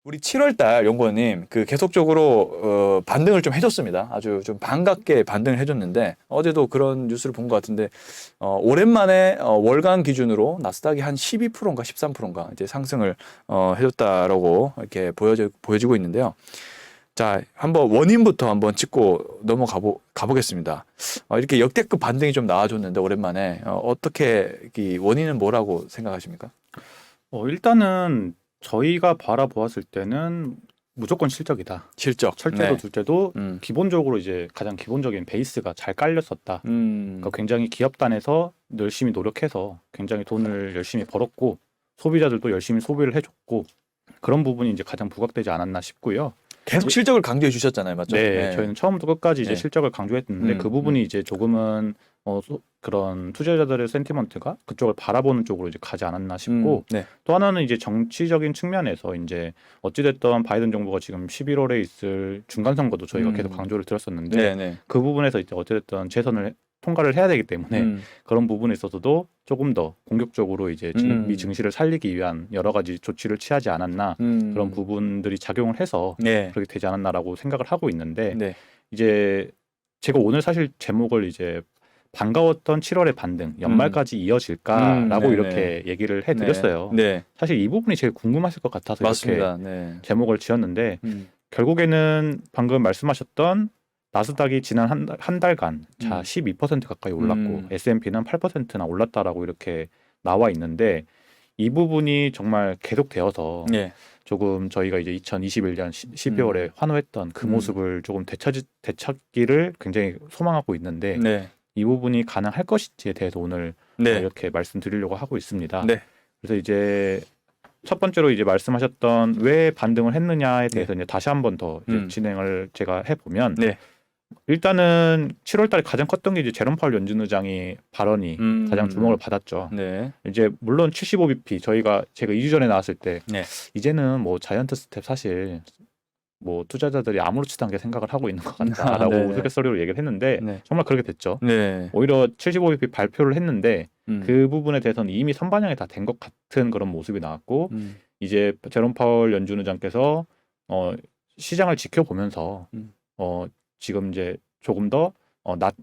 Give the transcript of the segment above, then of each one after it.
우리 7월 달 연구원님 그 계속적으로 반등을 좀 해줬습니다. 아주 좀 반갑게 반등을 해줬는데 어제도 그런 뉴스를 본 것 같은데 오랜만에 월간 기준으로 나스닥이 한 12%인가 13%인가 이제 상승을 해줬다라고 이렇게 보여지고 있는데요. 자, 한번 원인부터 한번 짚고 가보겠습니다. 이렇게 역대급 반등이 좀 나와줬는데 오랜만에 어떻게 이 원인은 뭐라고 생각하십니까? 일단은 저희가 바라보았을 때는 무조건 실적이다. 실적. 첫째도 네. 둘째도 음. 기본적으로 이제 가장 기본적인 베이스가 잘 깔렸었다. 그러니까 굉장히 기업단에서 열심히 노력해서 굉장히 돈을 열심히 벌었고 소비자들도 열심히 소비를 해줬고 그런 부분이 이제 가장 부각되지 않았나 싶고요. 계속 실적을 강조해 주셨잖아요, 맞죠? 네, 저희는 처음부터 끝까지 이제 네. 실적을 강조했는데 그 부분이 이제 조금은 그런 투자자들의 센티먼트가 그쪽을 바라보는 쪽으로 이제 가지 않았나 싶고 네. 또 하나는 이제 정치적인 측면에서 이제 어찌됐든 바이든 정부가 지금 11월에 있을 중간 선거도 저희가 계속 강조를 드렸었는데 네, 네. 그 부분에서 이제 어찌됐든 재선을 통과를 해야 되기 때문에 그런 부분에 있어서도 조금 더 공격적으로 이제 미 증시를 살리기 위한 여러 가지 조치를 취하지 않았나 그런 부분들이 작용을 해서 네. 그렇게 되지 않았나라고 생각을 하고 있는데 네. 이제 제가 오늘 사실 제목을 이제 반가웠던 7월의 반등 연말까지 이어질까라고 네네. 이렇게 얘기를 해드렸어요. 네. 사실 이 부분이 제일 궁금하실 것 같아서 맞습니다. 이렇게 네. 제목을 지었는데 결국에는 방금 말씀하셨던 나스닥이 지난 한 달간 12% 가까이 올랐고 S&P는 8%나 올랐다라고 이렇게 나와 있는데 이 부분이 정말 계속되어서 네. 조금 저희가 이제 2021년 12월에 환호했던 그 모습을 조금 되찾기를 굉장히 소망하고 있는데 네. 이 부분이 가능할 것인지에 대해서 오늘 네. 이렇게 말씀드리려고 하고 있습니다. 네. 그래서 이제 첫 번째로 이제 말씀하셨던 왜 반등을 했느냐에 대해서 이제 다시 한번 더 이제 진행을 제가 해보면 네. 일단은 7월달에 가장 컸던 게 이제 제롬 파월 연준 의장의 발언이 가장 주목을 받았죠. 네. 이제 물론 75bp 제가 2주 전에 나왔을 때 네. 이제는 뭐 자이언트 스텝 사실 뭐 투자자들이 아무렇지도 않게 생각을 하고 있는 것 같다라고 네네. 우스갯소리로 얘기를 했는데 네. 정말 그렇게 됐죠. 네. 오히려 75bp 발표를 했는데 음. 그 부분에 대해서는 이미 선반영이 다 된 것 같은 그런 모습이 나왔고 이제 제롬 파월 연준 의장께서 시장을 지켜보면서 지금 이제 조금 더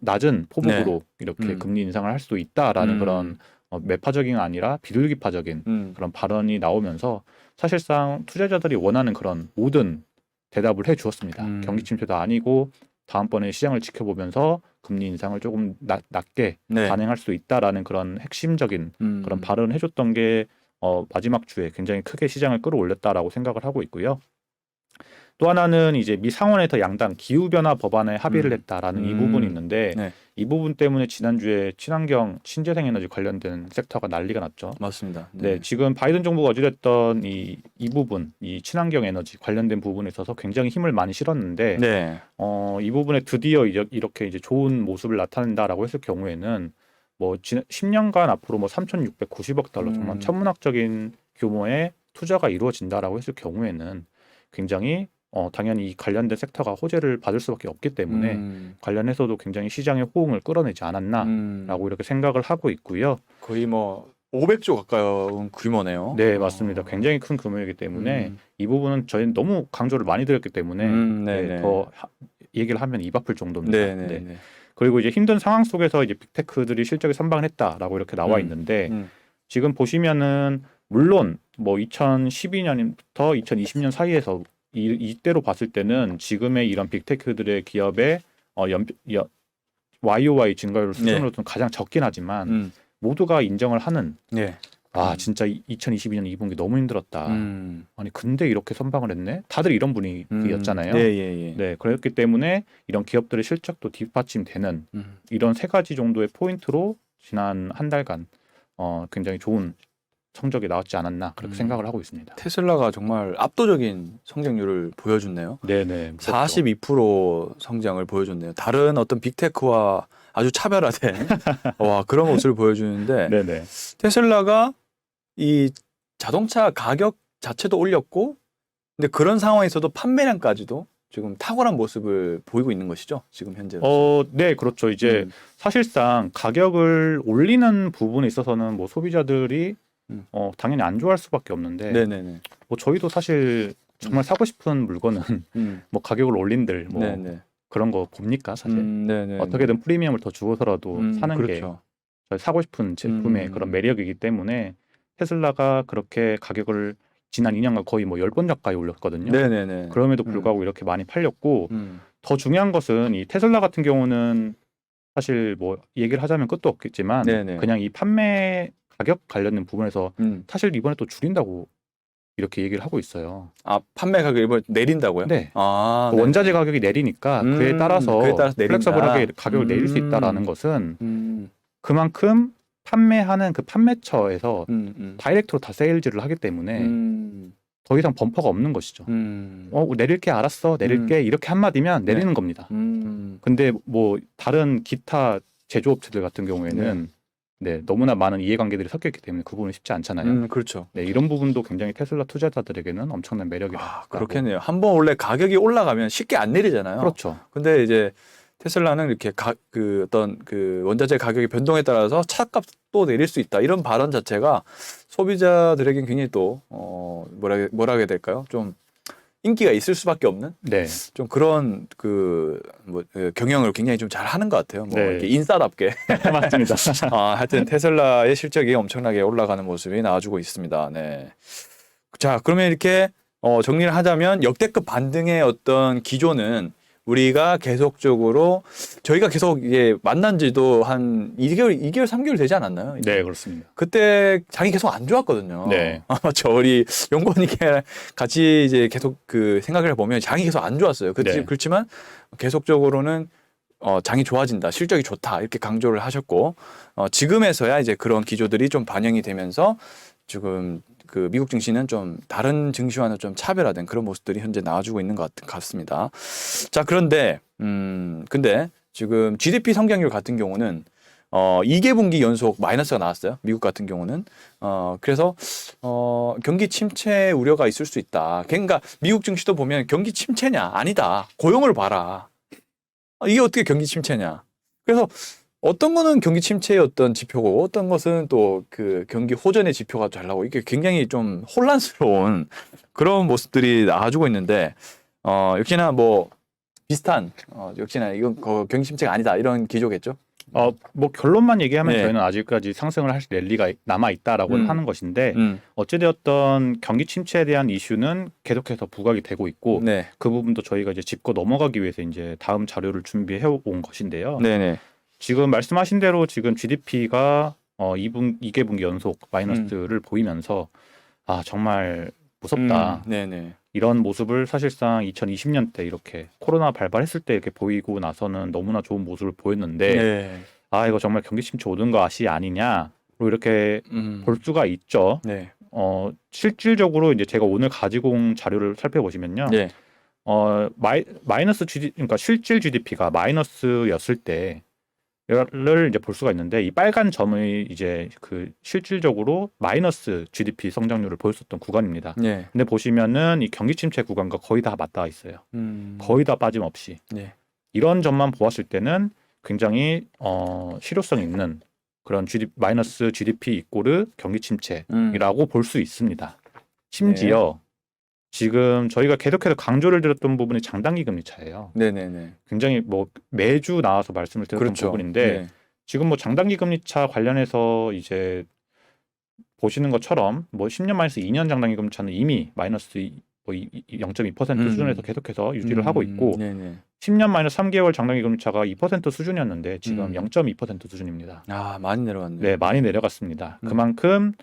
낮은 포복으로 이렇게 금리 인상을 할 수도 있다라는 그런 매파적인 아니라 비둘기파적인 그런 발언이 나오면서 사실상 투자자들이 원하는 그런 모든 대답을 해주었습니다. 경기 침체도 아니고 다음번에 시장을 지켜보면서 금리 인상을 조금 낮게 네. 단행할 수 있다라는 그런 핵심적인 그런 발언을 해줬던 게 마지막 주에 굉장히 크게 시장을 끌어올렸다라고 생각을 하고 있고요. 또 하나는 이제 미 상원에서 양당 기후변화 법안에 합의를 했다라는 이 부분이 있는데 네. 이 부분 때문에 지난주에 친환경 신재생에너지 관련된 섹터가 난리가 났죠. 맞습니다. 네, 지금 바이든 정부가 어찌됐던 이 부분, 이 친환경 에너지 관련된 부분에 있어서 굉장히 힘을 많이 실었는데 네. 이 부분에 드디어 이렇게 이제 좋은 모습을 나타낸다라고 했을 경우에는 뭐 10년간 앞으로 뭐 3,690억 달러 정말 천문학적인 규모의 투자가 이루어진다라고 했을 경우에는 굉장히 당연히 이 관련된 섹터가 호재를 받을 수밖에 없기 때문에 관련해서도 굉장히 시장의 호응을 끌어내지 않았나라고 이렇게 생각을 하고 있고요. 거의 뭐 500조 가까운 규모네요. 네, 맞습니다. 굉장히 큰 규모이기 때문에 이 부분은 저희는 너무 강조를 많이 드렸기 때문에 네, 더 얘기를 하면 입 아플 정도입니다. 네. 그리고 이제 힘든 상황 속에서 이제 빅테크들이 실적이 선방을 했다라고 이렇게 나와 있는데 지금 보시면은 물론 뭐 2012년부터 2020년 사이에서 이때로 봤을 때는 지금의 이런 빅테크들의 기업의 YOY 증가율 수준으로는 가장 적긴 하지만 모두가 인정을 하는 진짜 2022년 2분기 너무 힘들었다. 아니 근데 이렇게 선방을 했네? 다들 이런 분위기였잖아요. 네, 그렇기 때문에 이런 기업들의 실적도 뒷받침되는 이런 세 가지 정도의 포인트로 지난 한 달간 굉장히 좋은 성적이 나왔지 않았나 그렇게 생각을 하고 있습니다. 테슬라가 정말 압도적인 성장률을 보여줬네요. 네네. 42% 성장을 보여줬네요. 다른 어떤 빅테크와 아주 차별화된 그런 모습을 보여주는데 네네. 테슬라가 이 자동차 가격 자체도 올렸고 근데 그런 상황에서도 판매량까지도 지금 탁월한 모습을 보이고 있는 것이죠. 지금 현재. 네, 그렇죠. 이제 사실상 가격을 올리는 부분에 있어서는 뭐 소비자들이 당연히 안 좋아할 수밖에 없는데 네네네. 뭐 저희도 사실 정말 사고 싶은 물건은 뭐 가격을 올린들 뭐 네네. 그런 거 봅니까 사실? 네네. 어떻게든 프리미엄을 더 주고서라도 사는 게 그렇죠. 저희 사고 싶은 제품의 그런 매력이기 때문에 테슬라가 그렇게 가격을 지난 2년간 거의 뭐 10번 가까이 올렸거든요. 네네네. 그럼에도 불구하고 이렇게 많이 팔렸고 음. 더 중요한 것은 이 테슬라 같은 경우는 사실 뭐 얘기를 하자면 끝도 없겠지만 네네. 그냥 이 판매 가격 관련된 부분에서 사실 이번에 또 줄인다고 이렇게 얘기를 하고 있어요. 아, 판매 가격을 일본 내린다고요? 네. 아, 그 원자재 가격이 내리니까 그에 따라서 내린다. 플렉서블하게 가격을 내릴 수 있다라는 것은 그만큼 판매하는 그 판매처에서 다이렉트로 다 세일즈를 하기 때문에 더 이상 범퍼가 없는 것이죠. 내릴게 알았어, 내릴게 이렇게 한마디면 내리는 겁니다. 근데 뭐 다른 기타 제조업체들 같은 경우에는 네, 너무나 많은 이해관계들이 섞여 있기 때문에 그 부분은 쉽지 않잖아요. 그렇죠. 네, 이런 부분도 굉장히 테슬라 투자자들에게는 엄청난 매력이다. 아, 그렇겠네요. 한번 원래 가격이 올라가면 쉽게 안 내리잖아요. 그렇죠. 근데 이제 테슬라는 이렇게 어떤 그 원자재 가격의 변동에 따라서 차값도 내릴 수 있다. 이런 발언 자체가 소비자들에겐 굉장히 또 뭐라 해야 될까요? 좀 인기가 있을 수밖에 없는 네. 좀 그런 경영을 굉장히 좀 잘 하는 것 같아요. 뭐 네. 이렇게 인싸답게. 맞습니다. 하여튼 테슬라의 실적이 엄청나게 올라가는 모습이 나와주고 있습니다. 네. 자, 그러면 이렇게 정리를 하자면 역대급 반등의 어떤 기조는 우리가 계속적으로 저희가 계속 이게 만난 지도 한 2개월, 3개월 되지 않았나요? 네, 그렇습니다. 그때 장이 계속 안 좋았거든요. 네. 우리 연구원님께 같이 이제 계속 그 생각을 해보면 장이 계속 안 좋았어요. 네. 그렇지만 계속적으로는 장이 좋아진다, 실적이 좋다 이렇게 강조를 하셨고 지금에서야 이제 그런 기조들이 좀 반영이 되면서 지금 그 미국 증시는 좀 다른 증시와는 좀 차별화된 그런 모습들이 현재 나와주고 있는 것 같습니다. 자, 그런데 근데 지금 GDP 성장률 같은 경우는 2개분기 연속 마이너스가 나왔어요. 미국 같은 경우는 그래서 경기 침체 우려가 있을 수 있다. 그러니까 미국 증시도 보면 경기 침체냐? 아니다. 고용을 봐라. 이게 어떻게 경기 침체냐? 그래서 어떤 거는 경기 침체의 어떤 지표고 어떤 것은 또 그 경기 호전의 지표가 잘 나오고 이게 굉장히 좀 혼란스러운 그런 모습들이 나와주고 있는데 역시나 뭐 비슷한 역시나 이건 경기 침체가 아니다 이런 기조겠죠. 뭐 결론만 얘기하면 네. 저희는 아직까지 상승을 할 랠리가 남아 있다라고 하는 것인데 어찌되었던 경기 침체에 대한 이슈는 계속해서 부각이 되고 있고 네. 그 부분도 저희가 이제 짚고 넘어가기 위해서 이제 다음 자료를 준비해 온 것인데요. 네네. 지금 말씀하신 대로 지금 GDP가 2개분기 연속 마이너스를 보이면서 정말 무섭다. 네네. 이런 모습을 사실상 2020년 때 이렇게 코로나 발발했을 때 이렇게 보이고 나서는 너무나 좋은 모습을 보였는데 네. 이거 정말 경기 침체 오는 것이 아니냐로 이렇게 볼 수가 있죠. 네. 실질적으로 이제 제가 오늘 가지고 온 자료를 살펴보시면요. 네. 마이너스 그러니까 실질 GDP가 마이너스였을 때 를 이제 볼 수가 있는데 이 빨간 점이 이제 그 실질적으로 마이너스 GDP 성장률을 보였었던 구간입니다. 네. 근데 보시면은 이 경기 침체 구간과 거의 다 맞닿아 있어요. 거의 다 빠짐없이. 네. 이런 점만 보았을 때는 굉장히 실효성 있는 그런 마이너스 GDP 이꼬르 경기 침체라고 볼 수 있습니다. 심지어 지금 저희가 계속해서 강조를 드렸던 부분이 장단기 금리 차예요. 네네네. 굉장히 뭐 매주 나와서 말씀을 드렸던 그렇죠. 부분인데 네. 지금 뭐 장단기 금리 차 관련해서 이제 보시는 것처럼 뭐 10년 마이너스 2년 장단기 금리 차는 이미 마이너스 0.2% 수준에서 계속해서 유지를 하고 있고 네네. 10년 마이너스 3개월 장단기 금리 차가 2% 수준이었는데 지금 0.2% 수준입니다. 많이 내려갔네요. 네, 많이 내려갔습니다. 그만큼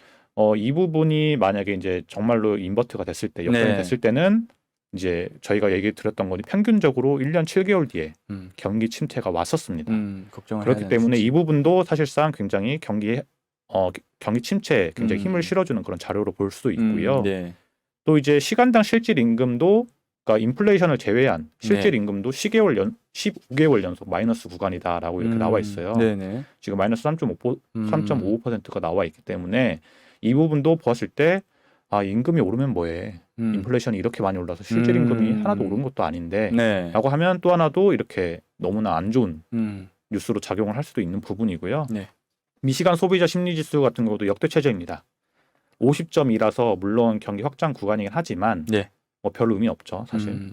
이 부분이 만약에 이제 정말로 인버트가 됐을 때 역전이 됐을 때는 이제 저희가 얘기 드렸던 거니 평균적으로 1년 7개월 뒤에 경기 침체가 왔었습니다. 그렇기 때문에 이 부분도 사실상 굉장히 경기 침체에 굉장히 힘을 실어주는 그런 자료로 볼 수도 있고요. 네. 또 이제 시간당 실질 임금도 그러니까 인플레이션을 제외한 실질 임금도 15개월 연속 마이너스 구간이다라고 이렇게 나와 있어요. 네네. 지금 마이너스 3.5%가 나와 있기 때문에 이 부분도 보았을 때 임금이 오르면 뭐해. 인플레이션이 이렇게 많이 올라서 실질 임금이 하나도 오른 것도 아닌데 라고 하면 또 하나도 이렇게 너무나 안 좋은 뉴스로 작용을 할 수도 있는 부분이고요. 네. 미시간 소비자 심리지수 같은 것도 역대 최저입니다. 50.2라서 물론 경기 확장 구간이긴 하지만 뭐 별 의미 없죠, 사실.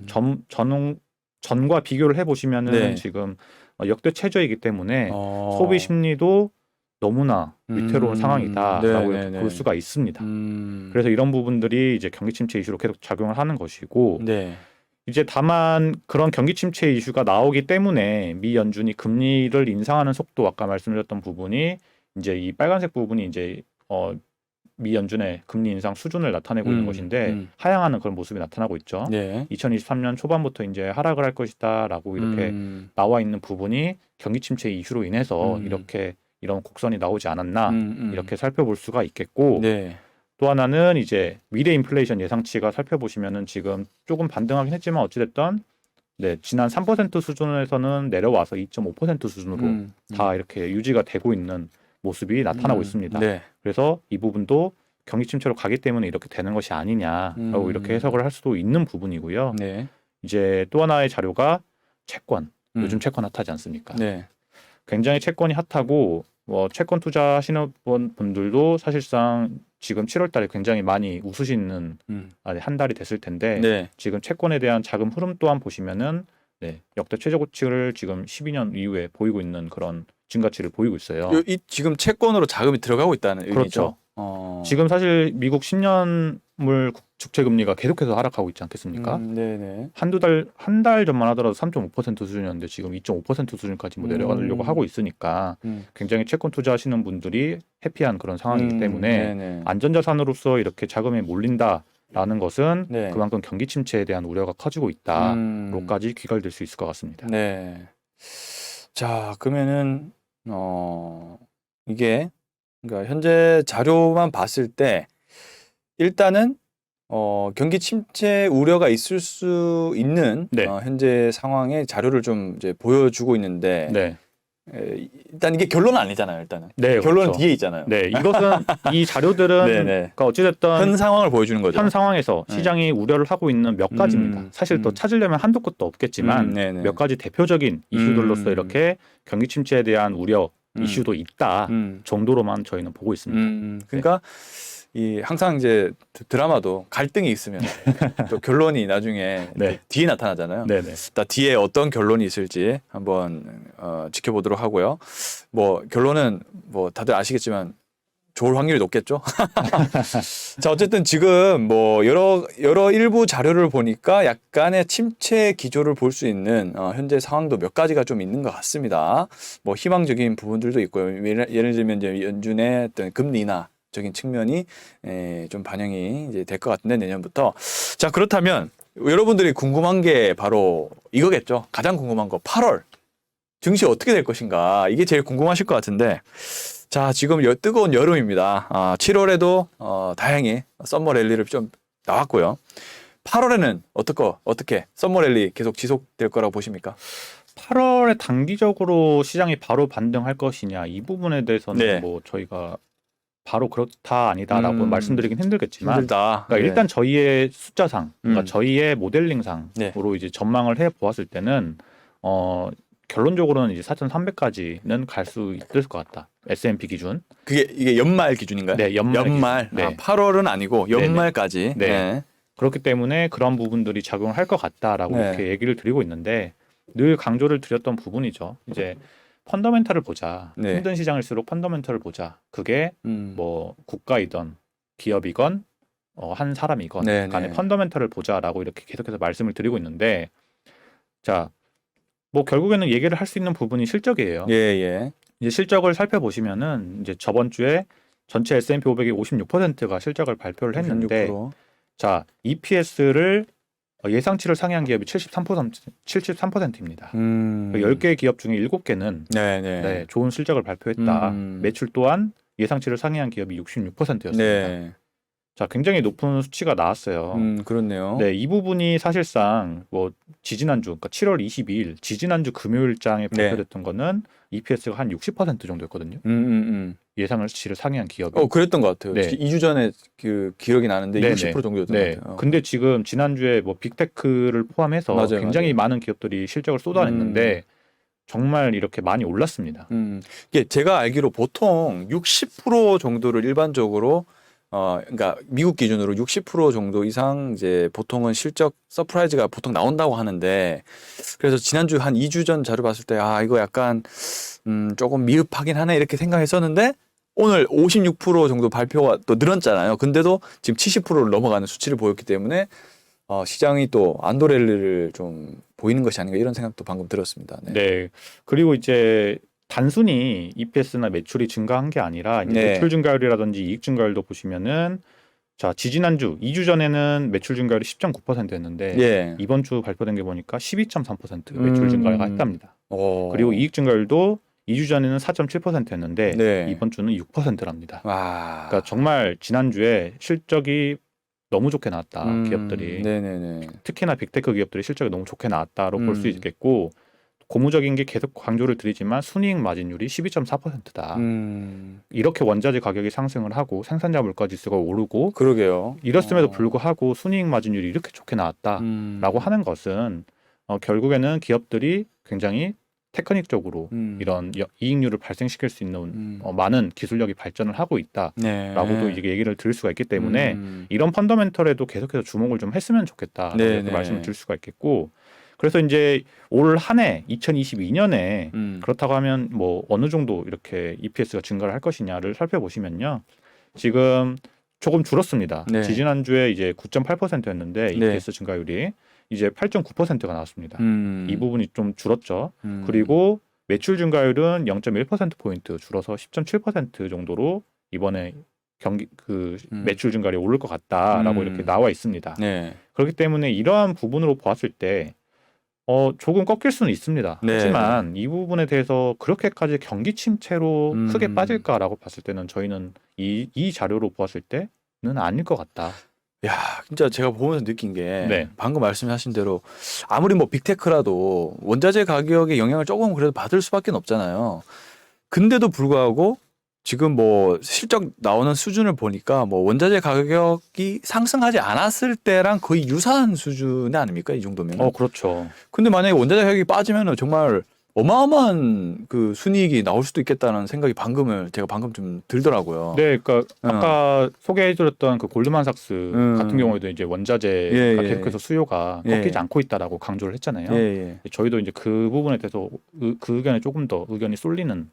전과 비교를 해보시면은 네. 지금 역대 최저이기 때문에 소비 심리도 너무나 위태로운 상황이다라고 이렇게 볼 수가 있습니다. 그래서 이런 부분들이 이제 경기 침체 이슈로 계속 작용을 하는 것이고, 네. 이제 다만 그런 경기 침체 이슈가 나오기 때문에 미 연준이 금리를 인상하는 속도, 아까 말씀드렸던 부분이 이제 이 빨간색 부분이 이제 미 연준의 금리 인상 수준을 나타내고 있는 것인데 하향하는 그런 모습이 나타나고 있죠. 네. 2023년 초반부터 이제 하락을 할 것이다라고 이렇게 나와 있는 부분이 경기 침체 이슈로 인해서 이렇게 이런 곡선이 나오지 않았나 이렇게 살펴볼 수가 있겠고, 네. 또 하나는 이제 미래 인플레이션 예상치가 살펴보시면은 지금 조금 반등하긴 했지만 어찌됐든 네, 지난 3% 수준에서는 내려와서 2.5% 수준으로 다 이렇게 유지가 되고 있는 모습이 나타나고 있습니다. 네. 그래서 이 부분도 경기 침체로 가기 때문에 이렇게 되는 것이 아니냐라고 이렇게 해석을 할 수도 있는 부분이고요. 네. 이제 또 하나의 자료가 채권. 요즘 채권 핫하지 않습니까? 네. 굉장히 채권이 핫하고 채권 투자하시는 분들도 사실상 지금 7월 달에 굉장히 많이 웃으시는 한 달이 됐을 텐데 네. 지금 채권에 대한 자금 흐름 또한 보시면은 네, 역대 최저고치를 지금 12년 이후에 보이고 있는 그런 증가치를 보이고 있어요. 이 지금 채권으로 자금이 들어가고 있다는 의미죠. 그렇죠. 지금 사실 미국 10년물 국채 금리가 계속해서 하락하고 있지 않겠습니까? 네네. 한 달 전만 하더라도 3.5% 수준이었는데 지금 2.5% 수준까지 뭐 내려가려고 하고 있으니까 굉장히 채권 투자하시는 분들이 해피한 그런 상황이기 때문에 네네. 안전자산으로서 이렇게 자금이 몰린다라는 것은 네. 그만큼 경기 침체에 대한 우려가 커지고 있다로까지 귀결될 수 있을 것 같습니다. 네. 자, 그러면은 이게 그러니까 현재 자료만 봤을 때 일단은 경기 침체 우려가 있을 수 있는 네. 현재 상황의 자료를 좀 이제 보여주고 있는데 네. 일단 이게 결론은 아니잖아요. 일단은 네, 결론은 그렇죠. 뒤에 있잖아요. 네, 이것은 이 자료들은 네네. 그러니까 어찌됐든 현 상황을 보여주는 거죠. 현 상황에서 시장이 우려를 하고 있는 몇 가지입니다. 사실 더 찾으려면 한도 끝도 없겠지만 네네. 몇 가지 대표적인 이슈들로서 이렇게 경기 침체에 대한 우려 이슈도 있다 정도로만 저희는 보고 있습니다. 그러니까 이 항상 이제 드라마도 갈등이 있으면 또 결론이 나중에 네. 뒤에 나타나잖아요. 네네. 일단 뒤에 어떤 결론이 있을지 한번 지켜보도록 하고요. 뭐 결론은 뭐 다들 아시겠지만 좋을 확률이 높겠죠. 자, 어쨌든 지금 뭐 여러 일부 자료를 보니까 약간의 침체 기조를 볼 수 있는 현재 상황도 몇 가지가 좀 있는 것 같습니다. 뭐 희망적인 부분들도 있고요. 예를 들면 이제 연준의 어떤 금리 인하적인 측면이 좀 반영이 이제 될 것 같은데 내년부터. 자, 그렇다면 여러분들이 궁금한 게 바로 이거겠죠. 가장 궁금한 거 8월 증시 어떻게 될 것인가, 이게 제일 궁금하실 것 같은데. 자, 지금 뜨거운 여름입니다. 7월에도 다행히 썸머 랠리를 좀 나왔고요. 8월에는 어떻게 썸머 랠리 계속 지속될 거라고 보십니까? 8월에 단기적으로 시장이 바로 반등할 것이냐, 이 부분에 대해서는 네. 뭐 저희가 바로 그렇다 아니다라고 말씀드리긴 힘들겠지만, 힘들다. 그러니까 네. 일단 저희의 숫자상, 그러니까 저희의 모델링상으로 네. 이제 전망을 해 보았을 때는 결론적으로는 이제 4,300까지는 갈 수 있을 것 같다. S&P 기준. 이게 연말 기준인가요? 네, 연말. 기준. 네. 8월은 아니고 연말까지. 네. 네. 그렇기 때문에 그런 부분들이 작용을 할 것 같다라고 네. 이렇게 얘기를 드리고 있는데, 늘 강조를 드렸던 부분이죠. 이제 펀더멘탈을 보자. 네. 힘든 시장일수록 펀더멘탈을 보자. 그게 뭐 국가이건 기업이건 한 사람이건 네, 간에 네. 펀더멘탈을 보자라고 이렇게 계속해서 말씀을 드리고 있는데, 자, 뭐 결국에는 얘기를 할 수 있는 부분이 실적이에요. 예. 이제 실적을 살펴보시면은 이제 저번 주에 전체 S&P 500이 56%가 실적을 발표를 했는데, 56%. 자, EPS를 예상치를 상회한 기업이 73%입니다. 10개의 기업 중에 7개는 네. 좋은 실적을 발표했다. 매출 또한 예상치를 상회한 기업이 66%였습니다. 네. 자, 굉장히 높은 수치가 나왔어요. 그렇네요. 네, 이 부분이 사실상 뭐 지지난주, 그러니까 7월 22일 지지난주 금요일장에 발표됐던 거는 EPS가 한 60% 정도였거든요. 예상치를 상회한 기업이. 그랬던 것 같아요. 네. 2주 전에 그 기록이 나는데 네네. 60% 정도였던 것 같아요. 근데 지금 지난주에 뭐 빅테크를 포함해서 맞아요, 굉장히 맞아요. 많은 기업들이 실적을 쏟아냈는데 정말 이렇게 많이 올랐습니다. 이게 제가 알기로 보통 60% 정도를 일반적으로 그러니까 미국 기준으로 60% 정도 이상 이제 보통은 실적 서프라이즈가 보통 나온다고 하는데 그래서 지난주 한 2주 전 자료 봤을 때 이거 약간 조금 미흡하긴 하네 이렇게 생각했었는데 오늘 56% 정도 발표가 또 늘었잖아요. 근데도 지금 70%를 넘어가는 수치를 보였기 때문에 시장이 또 안도렐리를 좀 보이는 것이 아닌가 이런 생각도 방금 들었습니다. 네. 네. 그리고 이제 단순히 EPS나 매출이 증가한 게 아니라 이제 네. 매출 증가율이라든지 이익 증가율도 보시면은 자, 지지난주 2주 전에는 매출 증가율이 10.9%였는데 예. 이번 주 발표된 게 보니까 12.3% 매출 증가가 했답니다. 그리고 이익 증가율도 2주 전에는 4.7%였는데 네. 이번 주는 6%랍니다. 와. 그러니까 정말 지난주에 실적이 너무 좋게 나왔다. 기업들이. 네네네. 특히나 빅테크 기업들이 실적이 너무 좋게 나왔다로 볼 수 있겠고 고무적인 게 계속 강조를 드리지만 순이익 마진율이 12.4%다. 이렇게 원자재 가격이 상승을 하고 생산자 물가 지수가 오르고 그러게요. 이랬음에도 불구하고 순이익 마진율이 이렇게 좋게 나왔다라고 하는 것은 결국에는 기업들이 굉장히 테크닉적으로 이런 이익률을 발생시킬 수 있는 많은 기술력이 발전을 하고 있다라고도 네. 이제 얘기를 드릴 수가 있기 때문에 이런 펀더멘털에도 계속해서 주목을 좀 했으면 좋겠다 네, 이렇게 네. 말씀을 드릴 수가 있겠고 그래서 이제 올 한 해 2022년에 그렇다고 하면 뭐 어느 정도 이렇게 EPS가 증가를 할 것이냐를 살펴보시면요. 지금 조금 줄었습니다. 네. 지지난주에 이제 9.8%였는데 네. EPS 증가율이 이제 8.9%가 나왔습니다. 이 부분이 좀 줄었죠. 그리고 매출 증가율은 0.1%포인트 줄어서 10.7% 정도로 이번에 매출 증가율이 오를 것 같다라고 이렇게 나와 있습니다. 네. 그렇기 때문에 이러한 부분으로 보았을 때 조금 꺾일 수는 있습니다. 네. 하지만 이 부분에 대해서 그렇게까지 경기 침체로 크게 빠질까라고 봤을 때는 저희는 이 자료로 보았을 때는 아닐 것 같다. 야, 진짜 제가 보면서 느낀 게 네. 방금 말씀하신 대로 아무리 뭐 빅테크라도 원자재 가격의 영향을 조금 그래도 받을 수밖에 없잖아요. 근데도 불구하고 지금 뭐 실적 나오는 수준을 보니까 뭐 원자재 가격이 상승하지 않았을 때랑 거의 유사한 수준 아닙니까? 이 정도면. 그렇죠. 근데 만약에 원자재 가격이 빠지면은 정말 어마어마한 그 순이익이 나올 수도 있겠다는 생각이 제가 방금 좀 들더라고요. 네, 그러니까 아까 소개해드렸던 그 골드만삭스 같은 경우에도 이제 원자재가 계속해서 수요가 꺾이지 않고 있다라고 강조를 했잖아요. 저희도 이제 그 부분에 대해서 그 의견에 조금 더 의견이 쏠리는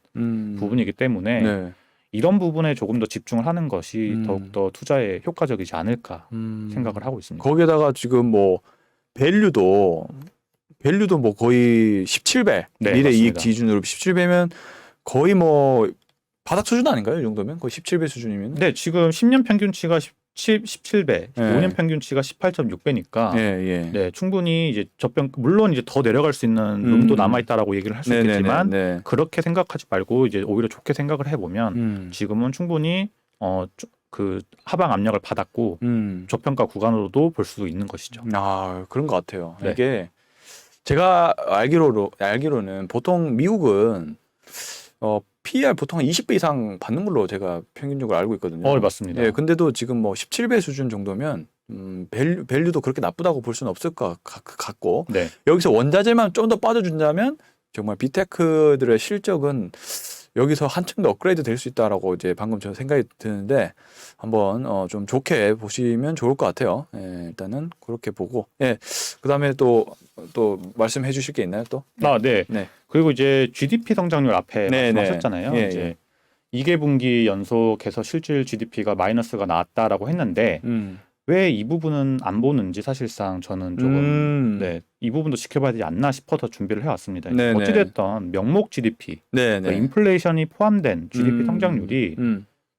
부분이기 때문에 네. 이런 부분에 조금 더 집중을 하는 것이 더욱더 투자에 효과적이지 않을까 생각을 하고 있습니다. 거기에다가 지금 뭐 밸류도 뭐 거의 17배 네, 미래 이익 맞습니다. 기준으로 17배면 거의 뭐 바닥 수준 아닌가요? 이 정도면 거의 17배 수준이면. 네, 지금 10년 평균치가 17배, 네. 5년 평균치가 18.6배니까 네, 충분히 이제 물론 이제 더 내려갈 수 있는 룸도 남아 있다라고 얘기를 할 수 있겠지만 그렇게 생각하지 말고 이제 오히려 좋게 생각을 해보면 지금은 충분히 그 하방 압력을 받았고 저평가 구간으로도 볼 수 있는 것이죠. 그런 것 같아요. 네. 이게 제가 알기로는 보통 미국은 PER 보통 한 20배 이상 받는 걸로 제가 평균적으로 알고 있거든요. 맞습니다. 예, 근데도 지금 뭐 17배 수준 정도면 밸류도 그렇게 나쁘다고 볼 수는 없을 것 같고 네. 여기서 원자재만 좀 더 빠져준다면 정말 빅테크들의 실적은 여기서 한층 더 업그레이드 될 수 있다라고 이제 방금 저 생각이 드는데 한번 좀 좋게 보시면 좋을 것 같아요. 예, 일단은 그렇게 보고 그다음에 또 말씀해 주실 게 있나요 또? 네. 그리고 이제 GDP 성장률 앞에 말씀하셨잖아요. 예, 이제 2개분기 연속해서 실질 GDP가 마이너스가 나왔다라고 했는데 왜 이 부분은 안 보는지 사실상 저는 조금 이 부분도 지켜봐야 되지 않나 싶어서 준비를 해왔습니다. 어찌됐든 명목 GDP, 그러니까 인플레이션이 포함된 GDP 성장률이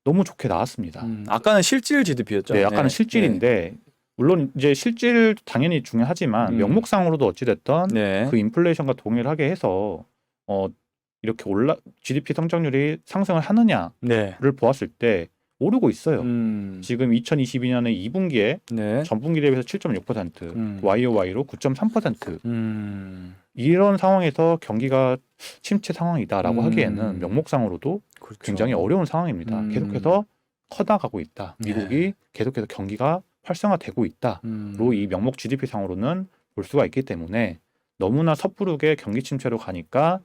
너무 좋게 나왔습니다. 아까는 실질 GDP였죠. 네, 아까는 실질인데 물론 이제 실질 당연히 중요하지만 명목상으로도 어찌됐든 그 인플레이션과 동일하게 해서 이렇게 GDP 성장률이 상승을 하느냐를 보았을 때 오르고 있어요. 지금 2022년에 2분기에 전분기 대비해서 7.6%, YOY로 9.3%. 이런 상황에서 경기가 침체 상황이다라고 하기에는 명목상으로도 그렇죠. 굉장히 어려운 상황입니다. 계속해서 커나가고 있다. 미국이 계속해서 경기가 활성화되고 있다로 이 명목 GDP 상으로는 볼 수가 있기 때문에 너무나 섣부르게 경기 침체로 가니까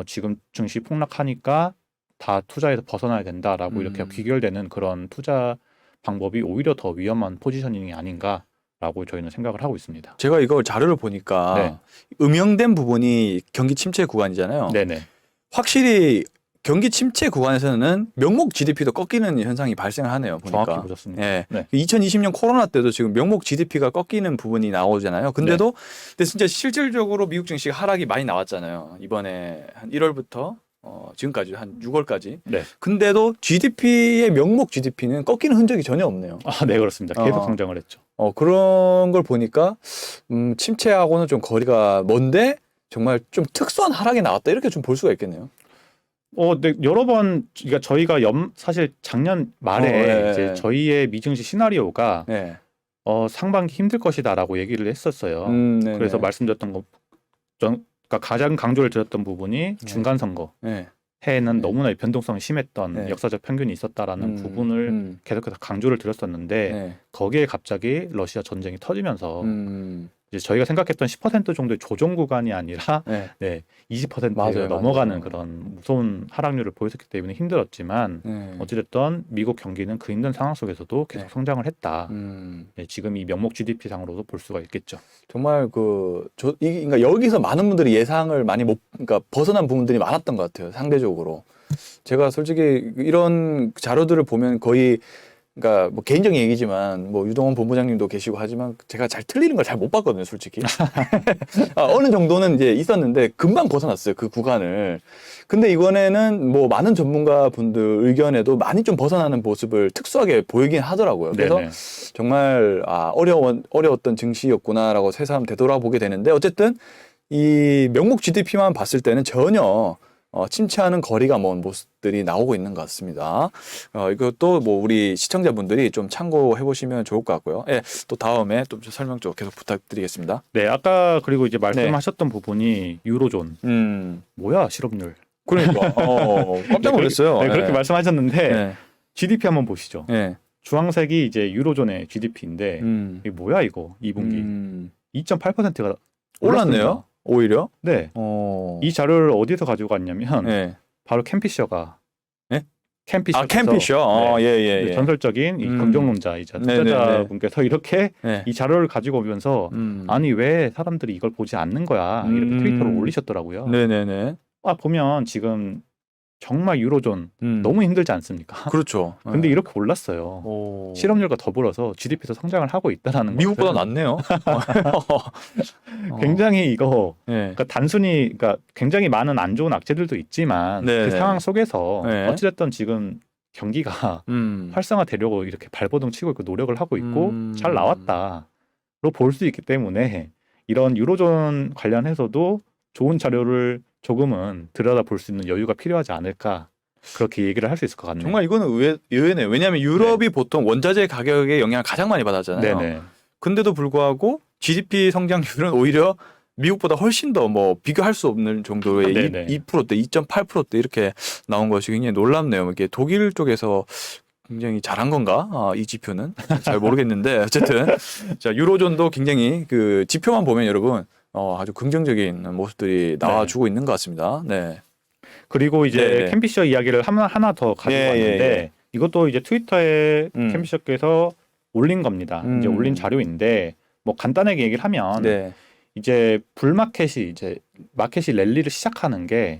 지금 증시 폭락하니까 다 투자에서 벗어나야 된다라고 이렇게 귀결되는 그런 투자 방법이 오히려 더 위험한 포지셔닝이 아닌가라고 저희는 생각을 하고 있습니다. 제가 이걸 자료를 보니까 네. 음영된 부분이 경기 침체 구간이잖아요. 네네. 확실히 경기 침체 구간에서는 명목 GDP도 꺾이는 현상이 발생하네요. 보니까. 정확히 보셨습니다. 예. 네. 2020년 코로나 때도 지금 명목 GDP가 꺾이는 부분이 나오잖아요. 근데도 네. 근데 진짜 실질적으로 미국 증시가 하락이 많이 나왔잖아요. 이번에 한 1월부터 지금까지 한 6월까지. 네. 근데도 GDP의 명목 GDP는 꺾이는 흔적이 전혀 없네요. 네, 그렇습니다. 계속 어. 성장을 했죠. 그런 걸 보니까 침체하고는 좀 거리가 먼데 정말 좀 특수한 하락이 나왔다 이렇게 좀 볼 수가 있겠네요. 네, 여러 번, 그러니까 저희가 사실 작년 말에 네. 이제 저희의 미증시 시나리오가 네. 상반기 힘들 것이다라고 얘기를 했었어요. 네네. 그래서 말씀드렸던 거, 그러니까 가장 강조를 드렸던 부분이 중간 선거 네. 해에는 네. 너무나 변동성이 심했던 네. 역사적 편견이 있었다라는 부분을 계속해서 강조를 드렸었는데 네. 거기에 갑자기 러시아 전쟁이 터지면서 이제 저희가 생각했던 10% 정도의 조정 구간이 아니라 네. 네, 20%가 맞아요, 넘어가는 맞아요. 그런 무서운 하락률을 보였기 때문에 힘들었지만 네. 어찌됐든 미국 경기는 그 힘든 상황 속에서도 계속 네. 성장을 했다. 음. 네, 지금 이 명목 GDP 상으로도 볼 수가 있겠죠. 정말 그러니까 여기서 많은 분들이 예상을 많이 그러니까 벗어난 부분들이 많았던 것 같아요. 상대적으로. 제가 솔직히 이런 자료들을 보면 거의 그러니까 뭐 개인적인 얘기지만 뭐 유동원 본부장님도 계시고 하지만 제가 잘 틀리는 걸 잘 못 봤거든요, 솔직히. 어느 정도는 이제 있었는데 금방 벗어났어요, 그 구간을. 근데 이번에는 뭐 많은 전문가 분들 의견에도 많이 좀 벗어나는 모습을 특수하게 보이긴 하더라고요. 그래서 네네. 정말 어려웠던 증시였구나라고 새삼 되돌아보게 되는데 어쨌든 이 명목 GDP만 봤을 때는 전혀 침체하는 거리가 먼 모습들이 나오고 있는 것 같습니다. 이것도 뭐 우리 시청자분들이 좀 참고해 보시면 좋을 것 같고요. 예, 또 다음에 또 설명 좀 계속 부탁드리겠습니다. 네, 아까 그리고 이제 말씀하셨던 부분이 유로존. 뭐야, 실업률. 그러니까 깜짝 놀랐어요. 네, 그렇게 말씀하셨는데 네. GDP 한번 보시죠. 네. 주황색이 이제 유로존의 GDP인데 이게 뭐야 이거 2분기 2.8%가 올랐네요. 오히려. 네. 이 자료를 어디서 가지고 왔냐면 네. 바로 캠피셔가 네? 캠피셔. 캠피셔. 예. 전설적인 이 금종론자이자 투자자분께서 이렇게 네. 이 자료를 가지고 오면서 아니 왜 사람들이 이걸 보지 않는 거야 이렇게 트위터로 올리셨더라고요. 네네네. 보면 지금 정말 유로존 너무 힘들지 않습니까? 그렇죠. 근데 이렇게 올랐어요. 실업률과 더불어서 GDP도 성장을 하고 있다라는 미국보다 낫네요. 굉장히 이거 네. 그러니까 단순히 그러니까 굉장히 많은 안 좋은 악재들도 있지만 그 상황 속에서 어찌됐든 지금 경기가 활성화되려고 이렇게 발버둥 치고 있고 노력을 하고 있고 잘 나왔다로 볼 수 있기 때문에 이런 유로존 관련해서도 좋은 자료를 조금은 들여다볼 수 있는 여유가 필요하지 않을까 그렇게 얘기를 할 수 있을 것 같네요. 정말 이거는 의외네요. 왜냐하면 유럽이 보통 원자재 가격의 영향을 가장 많이 받았잖아요. 네네. 근데도 불구하고 GDP 성장률은 오히려 미국보다 훨씬 더 뭐 비교할 수 없는 정도의 2%대, 2.8%대 이렇게 나온 것이 굉장히 놀랍네요. 이게 독일 쪽에서 굉장히 잘한 건가? 이 지표는 잘 모르겠는데 어쨌든 자 유로존도 굉장히 그 지표만 보면 여러분 아주 긍정적인 모습들이 나와주고 있는 것 같습니다. 네. 그리고 이제 캠피셔 이야기를 하나 더 가지고 왔는데 이것도 이제 트위터에 캠피셔께서 올린 겁니다. 이제 올린 자료인데 뭐 간단하게 얘기를 하면 이제 불마켓이 이제 마켓이 랠리를 시작하는 게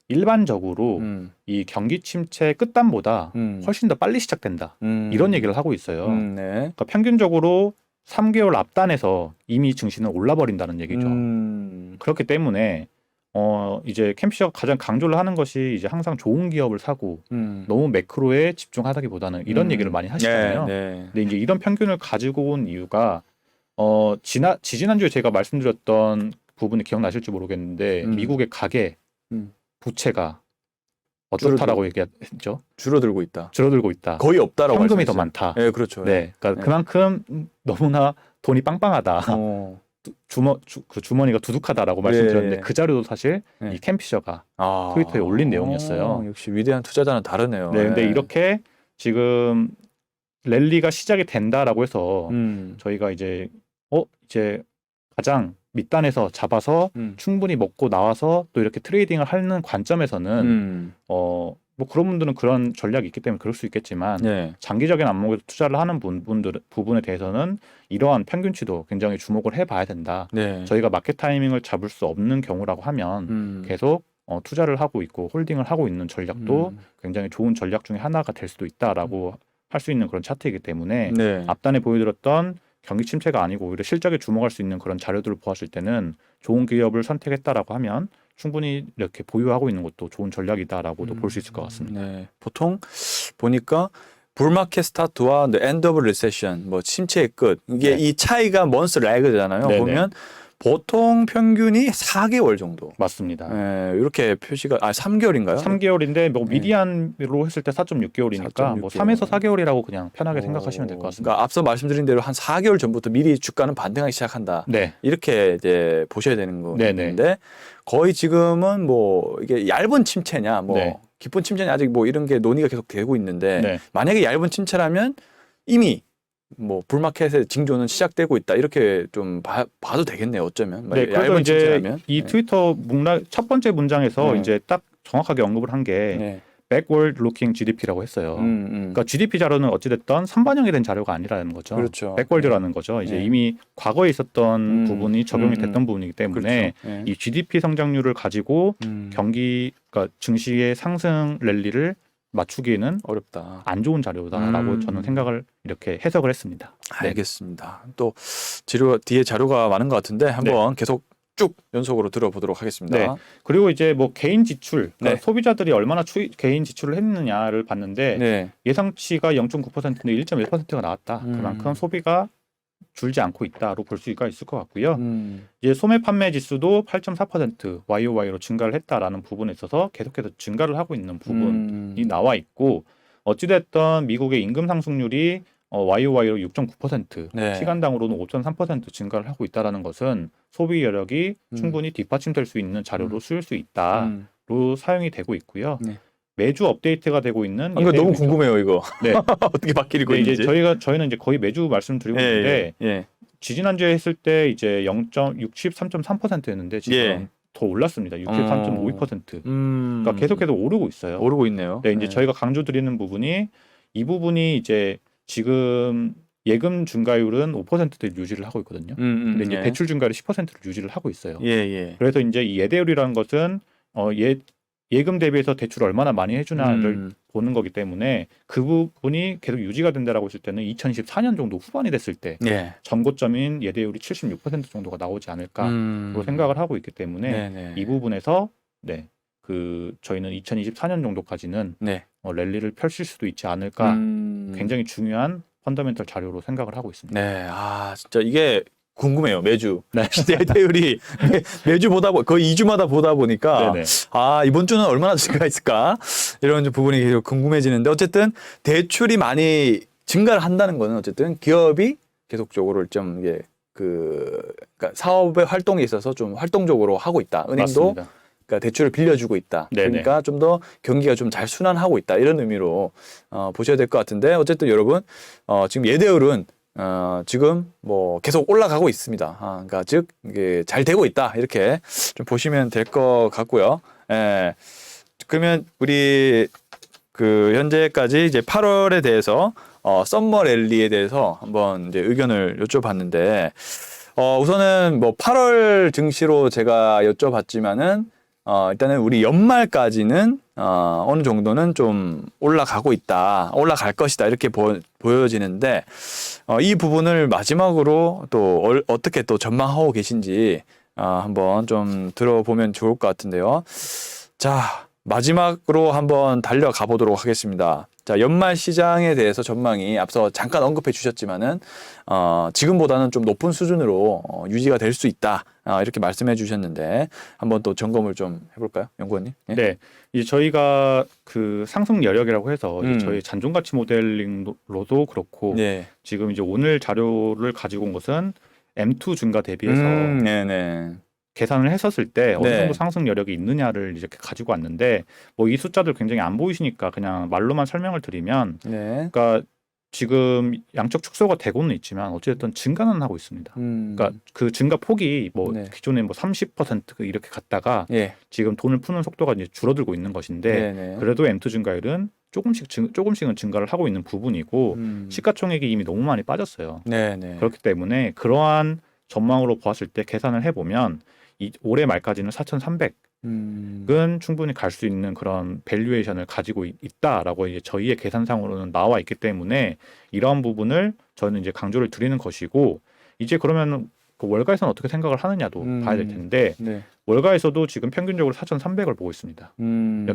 일반적으로 이 경기 침체 끝단보다 훨씬 더 빨리 시작된다. 이런 얘기를 하고 있어요. 그러니까 평균적으로 3개월 앞단에서 이미 증시는 올라버린다는 얘기죠. 그렇기 때문에 이제 캠피셔가 가장 강조를 하는 것이 이제 항상 좋은 기업을 사고 너무 매크로에 집중하다기보다는 이런 얘기를 많이 하시잖아요. 근데 이제 이런 편견을 가지고 온 이유가 지지난주에 제가 말씀드렸던 부분이 기억나실지 모르겠는데 미국의 가계 부채가 어떻다라고 얘기했죠? 줄어들고 있다. 거의 없다라고 현금이 더 많다. 네, 그렇죠. 네, 그러니까 그만큼 너무나 돈이 빵빵하다. 주머니가 두둑하다라고 말씀드렸는데 그 자료도 사실 이 캠피셔가 트위터에 올린 내용이었어요. 역시 위대한 투자자는 다르네요. 네, 근데 이렇게 지금 랠리가 시작이 된다라고 해서 저희가 이제 가장 밑단에서 잡아서 충분히 먹고 나와서 또 이렇게 트레이딩을 하는 관점에서는 뭐 그런 분들은 그런 전략이 있기 때문에 그럴 수 있겠지만 네. 장기적인 안목에서 투자를 하는 부분에 대해서는 이러한 평균치도 굉장히 주목을 해봐야 된다. 네. 저희가 마켓 타이밍을 잡을 수 없는 경우라고 하면 계속 투자를 하고 있고 홀딩을 하고 있는 전략도 굉장히 좋은 전략 중에 하나가 될 수도 있다라고 할 수 있는 그런 차트이기 때문에 네. 앞단에 보여드렸던 경기 침체가 아니고 오히려 실적에 주목할 수 있는 그런 자료들을 보았을 때는 좋은 기업을 선택했다라고 하면 충분히 이렇게 보유하고 있는 것도 좋은 전략이다라고도 볼 수 있을 것 같습니다. 네. 보통 보니까 불마켓 스타트와 엔드 오브 리세션, 뭐 침체의 끝, 이게 네. 이 차이가 먼스 래그잖아요. 네네. 보면 보통 평균이 4개월 정도. 맞습니다. 이렇게 표시가 3개월인가요? 3개월인데 뭐 네. 미디안으로 했을 때 4.6개월이니까 4.6 뭐 개월. 3에서 4개월이라고 그냥 편하게 생각하시면 될 것 같습니다. 그러니까 앞서 말씀드린 대로 한 4개월 전부터 미리 주가는 반등하기 시작한다. 네. 이렇게 이제 보셔야 되는 네네. 건데 거의 지금은 뭐 이게 얇은 침체냐, 뭐 네. 깊은 침체냐 아직 뭐 이런 게 논의가 계속 되고 있는데 네. 만약에 얇은 침체라면 이미 뭐 불마켓의 징조는 시작되고 있다 이렇게 좀 봐도 되겠네요. 어쩌면 네, 그래서 얇은 이제 침체라면 이 트위터 첫 번째 문장에서 네. 이제 딱 정확하게 언급을 한 게 네. backward looking GDP라고 했어요. 그러니까 GDP 자료는 어찌됐든 선반영이 된 자료가 아니라는 거죠. 그렇죠. backward라는 거죠. 이제 네. 이미 과거에 있었던 부분이 적용이 됐던 부분이기 때문에 그렇죠. 네. 이 GDP 성장률을 가지고 그러니까 증시의 상승 랠리를 맞추기에는 어렵다. 안 좋은 자료다라고 저는 생각을 이렇게 해석을 했습니다. 네. 알겠습니다. 또 뒤에 자료가 많은 것 같은데 한번 계속 쭉 연속으로 들어보도록 하겠습니다. 네. 그리고 이제 뭐 개인 지출, 그러니까 네. 소비자들이 얼마나 개인 지출을 했느냐를 봤는데 네. 예상치가 0.9%인데 1.1%가 나왔다. 그만큼 소비가 줄지 않고 있다로 볼 수가 있을 것 같고요. 이제 소매 판매 지수도 8.4% YOY로 증가를 했다라는 부분에 있어서 계속해서 증가를 하고 있는 부분이 나와 있고 어찌됐든 미국의 임금 상승률이 YOY로 6.9%, 네. 시간당으로는 5.3% 증가를 하고 있다라는 것은 소비 여력이 충분히 뒷받침될 수 있는 자료로 쓰일 수 있다로 사용이 되고 있고요. 네. 매주 업데이트가 되고 있는 이거 너무 궁금해요, 이거. 네. 어떻게 바뀌고 네, 있는지. 이제 저희는 이제 거의 매주 말씀드리고 있는데 지지난주에 했을 때 이제 63.3%였는데 지금 더 올랐습니다. 63.52%. 그러니까 계속해서 오르고 있어요. 오르고 있네요. 네, 이제 저희가 강조드리는 부분이 이 부분이 이제 지금 예금 증가율은 5%대 유지를 하고 있거든요. 근데 이제 대출 증가율이 10%를 유지를 하고 있어요. 그래서 이제 이 예대율이라는 것은 예금 대비해서 대출을 얼마나 많이 해주나를 보는 거기 때문에 그 부분이 계속 유지가 된다라고 했을 때는 2024년 정도 후반이 됐을 때 전고점인 예대율이 76% 정도가 나오지 않을까로 생각을 하고 있기 때문에 이 부분에서 저희는 2024년 정도까지는 랠리를 펼칠 수도 있지 않을까 굉장히 중요한 펀더멘털 자료로 생각을 하고 있습니다. 네, 진짜 이게 궁금해요. 매주 예대율이 매주 거의 2주마다 보다 보니까 네네. 이번 주는 얼마나 증가했을까 이런 부분이 계속 궁금해지는데 어쨌든 대출이 많이 증가를 한다는 거는 어쨌든 기업이 계속적으로 좀 이게 그러니까 사업의 활동에 있어서 좀 활동적으로 하고 있다. 은행도 맞습니다. 그러니까 대출을 빌려주고 있다. 네네. 그러니까 좀 더 경기가 좀 잘 순환하고 있다. 이런 의미로 보셔야 될 것 같은데 어쨌든 여러분 지금 예대율은 지금 뭐 계속 올라가고 있습니다. 그러니까 즉 이게 잘 되고 있다. 이렇게 좀 보시면 될 것 같고요. 그러면 우리 현재까지 이제 8월에 대해서 썸머 랠리에 대해서 한번 이제 의견을 여쭤봤는데 우선은 뭐 8월 증시로 제가 여쭤봤지만은 일단은 우리 연말까지는 어느 정도는 좀 올라갈 것이다 이렇게 보여지는데 이 부분을 마지막으로 또 어떻게 또 전망하고 계신지 한번 좀 들어보면 좋을 것 같은데요. 자, 마지막으로 한번 달려가 보도록 하겠습니다. 자, 연말 시장에 대해서 전망이 앞서 잠깐 언급해 주셨지만은 지금보다는 좀 높은 수준으로 유지가 될 수 있다. 이렇게 말씀해 주셨는데 한번 또 점검을 좀 해볼까요, 연구원님? 네, 이제 저희가 그 상승 여력이라고 해서 이제 저희 잔존 가치 모델링로도 그렇고 지금 이제 오늘 자료를 가지고 온 것은 M2 증가 대비해서 계산을 했었을 때 어느 정도 상승 여력이 있느냐를 이렇게 가지고 왔는데 뭐 이 숫자들 굉장히 안 보이시니까 그냥 말로만 설명을 드리면 그러니까 지금 양적 축소가 되고는 있지만 어쨌든 증가는 하고 있습니다. 그러니까 그 증가 폭이 뭐 네. 기존에 뭐 30% 이렇게 갔다가 예. 지금 돈을 푸는 속도가 이제 줄어들고 있는 것인데 네네. 그래도 M2 증가율은 조금씩은 증가를 하고 있는 부분이고 시가총액이 이미 너무 많이 빠졌어요. 네네. 그렇기 때문에 그러한 전망으로 보았을 때 계산을 해보면 올해 말까지는 4,300은 충분히 갈 수 있는 그런 밸류에이션을 가지고 있다라고 이제 저희의 계산상으로는 나와 있기 때문에 이러한 부분을 저는 이제 강조를 드리는 것이고 이제 그러면 그 월가에서는 어떻게 생각을 하느냐도 봐야 될 텐데 네. 월가에서도 지금 평균적으로 4,300을 보고 있습니다.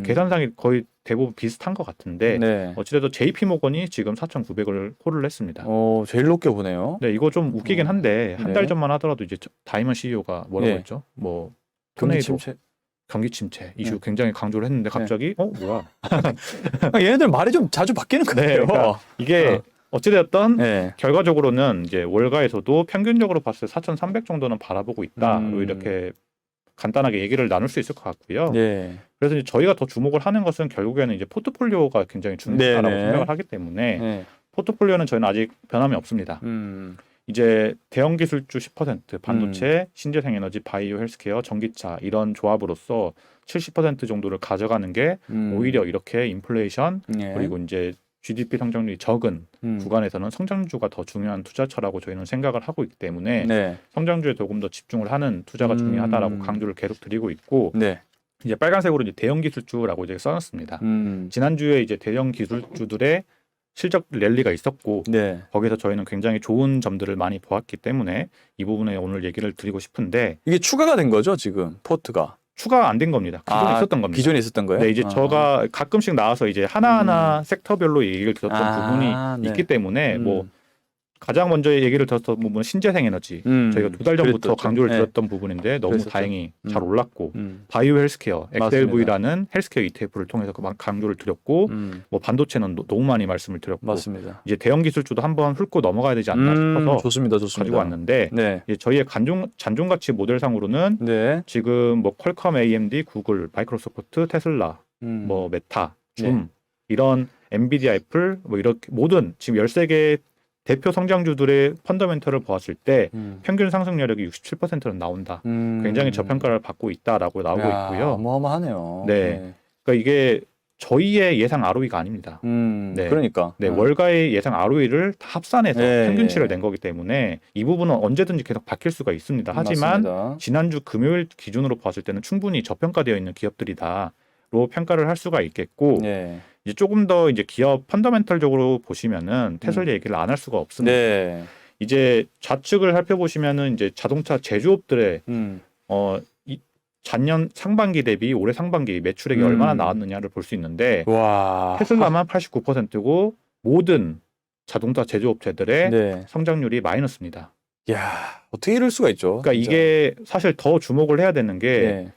계산상이 거의 대부분 비슷한 것 같은데 네. 어찌됐든 JP모건이 지금 4,900을 홀을 했습니다. 제일 높게 보네요. 네, 이거 좀 웃기긴 한데 한 달 네. 전만 하더라도 이제 다이먼 CEO가 뭐라고 예. 했죠? 뭐 경기 토네이도 침체. 경기 침체 이슈 네. 굉장히 강조를 했는데 갑자기 뭐야? 얘네들 말이 좀 자주 바뀌는 네, 거예요. 그러니까 이게 어찌됐든 네. 결과적으로는 이제 월가에서도 평균적으로 봤을 때 4,300 정도는 바라보고 있다로 이렇게 간단하게 얘기를 나눌 수 있을 것 같고요. 네. 그래서 이제 저희가 더 주목을 하는 것은 결국에는 이제 포트폴리오가 굉장히 중요하다고 네네. 생각을 하기 때문에 네. 포트폴리오는 저희는 아직 변함이 없습니다. 이제 대형 기술주 10%, 반도체, 신재생에너지, 바이오, 헬스케어, 전기차 이런 조합으로서 70% 정도를 가져가는 게 오히려 이렇게 인플레이션 네. 그리고 이제 GDP 성장률이 적은 구간에서는 성장주가 더 중요한 투자처라고 저희는 생각을 하고 있기 때문에 네. 성장주에 조금 더 집중을 하는 투자가 중요하다라고 강조를 계속 드리고 있고 네. 이제 빨간색으로 이제 대형 기술주라고 이제 써놨습니다. 지난주에 이제 대형 기술주들의 실적 랠리가 있었고 네. 거기서 저희는 굉장히 좋은 점들을 많이 보았기 때문에 이 부분에 오늘 얘기를 드리고 싶은데 이게 추가가 된 거죠, 지금 포트가? 추가 안 된 겁니다. 기존에 있었던 겁니다. 기존에 있었던 거예요? 네, 이제 제가 가끔씩 나와서 이제 하나하나 섹터별로 얘기를 들었던 부분이 네. 있기 때문에 뭐 가장 먼저 얘기를 들었던 부분은 신재생에너지 저희가 2달 전부터 그랬었죠. 강조를 네. 드렸던 부분인데 너무 그랬었죠. 다행히 잘 올랐고 음. 바이오 헬스케어 맞습니다. XLV라는 헬스케어 ETF를 통해서 그만 강조를 드렸고 뭐 반도체는 너무 많이 말씀을 드렸고 맞습니다. 이제 대형 기술주도 한번 훑고 넘어가야 되지 않나 싶어서 좋습니다. 가지고 왔는데 네. 이제 저희의 잔존 가치 모델상으로는 네. 지금 뭐 퀄컴, AMD, 구글, 마이크로소프트, 테슬라, 뭐 메타, 줌 네. 이런 엔비디아, 애플 뭐 이렇게 모든 지금 13개 대표 성장주들의 펀더멘털을 보았을 때 평균 상승률이 67%는 나온다. 굉장히 저평가를 받고 있다라고 나오고 있고요. 어마어마하네요. 네. 그러니까 이게 저희의 예상 ROE가 아닙니다. 네. 그러니까. 네, 월가의 예상 ROE를 다 합산해서 네. 평균치를 낸 거기 때문에 이 부분은 언제든지 계속 바뀔 수가 있습니다. 하지만 맞습니다. 지난주 금요일 기준으로 봤을 때는 충분히 저평가되어 있는 기업들이다로 평가를 할 수가 있겠고 네. 이제 조금 더 이제 기업 펀더멘털적으로 보시면은 테슬라 얘기를 안 할 수가 없습니다. 네. 이제 좌측을 살펴보시면은 이제 자동차 제조업들의 작년 상반기 대비 올해 상반기 매출액이 얼마나 나왔느냐를 볼 수 있는데 와. 테슬라만 89%고 모든 자동차 제조업체들의 네. 성장률이 마이너스입니다. 야, 어떻게 이럴 수가 있죠? 그러니까 진짜. 이게 사실 더 주목을 해야 되는 게 네.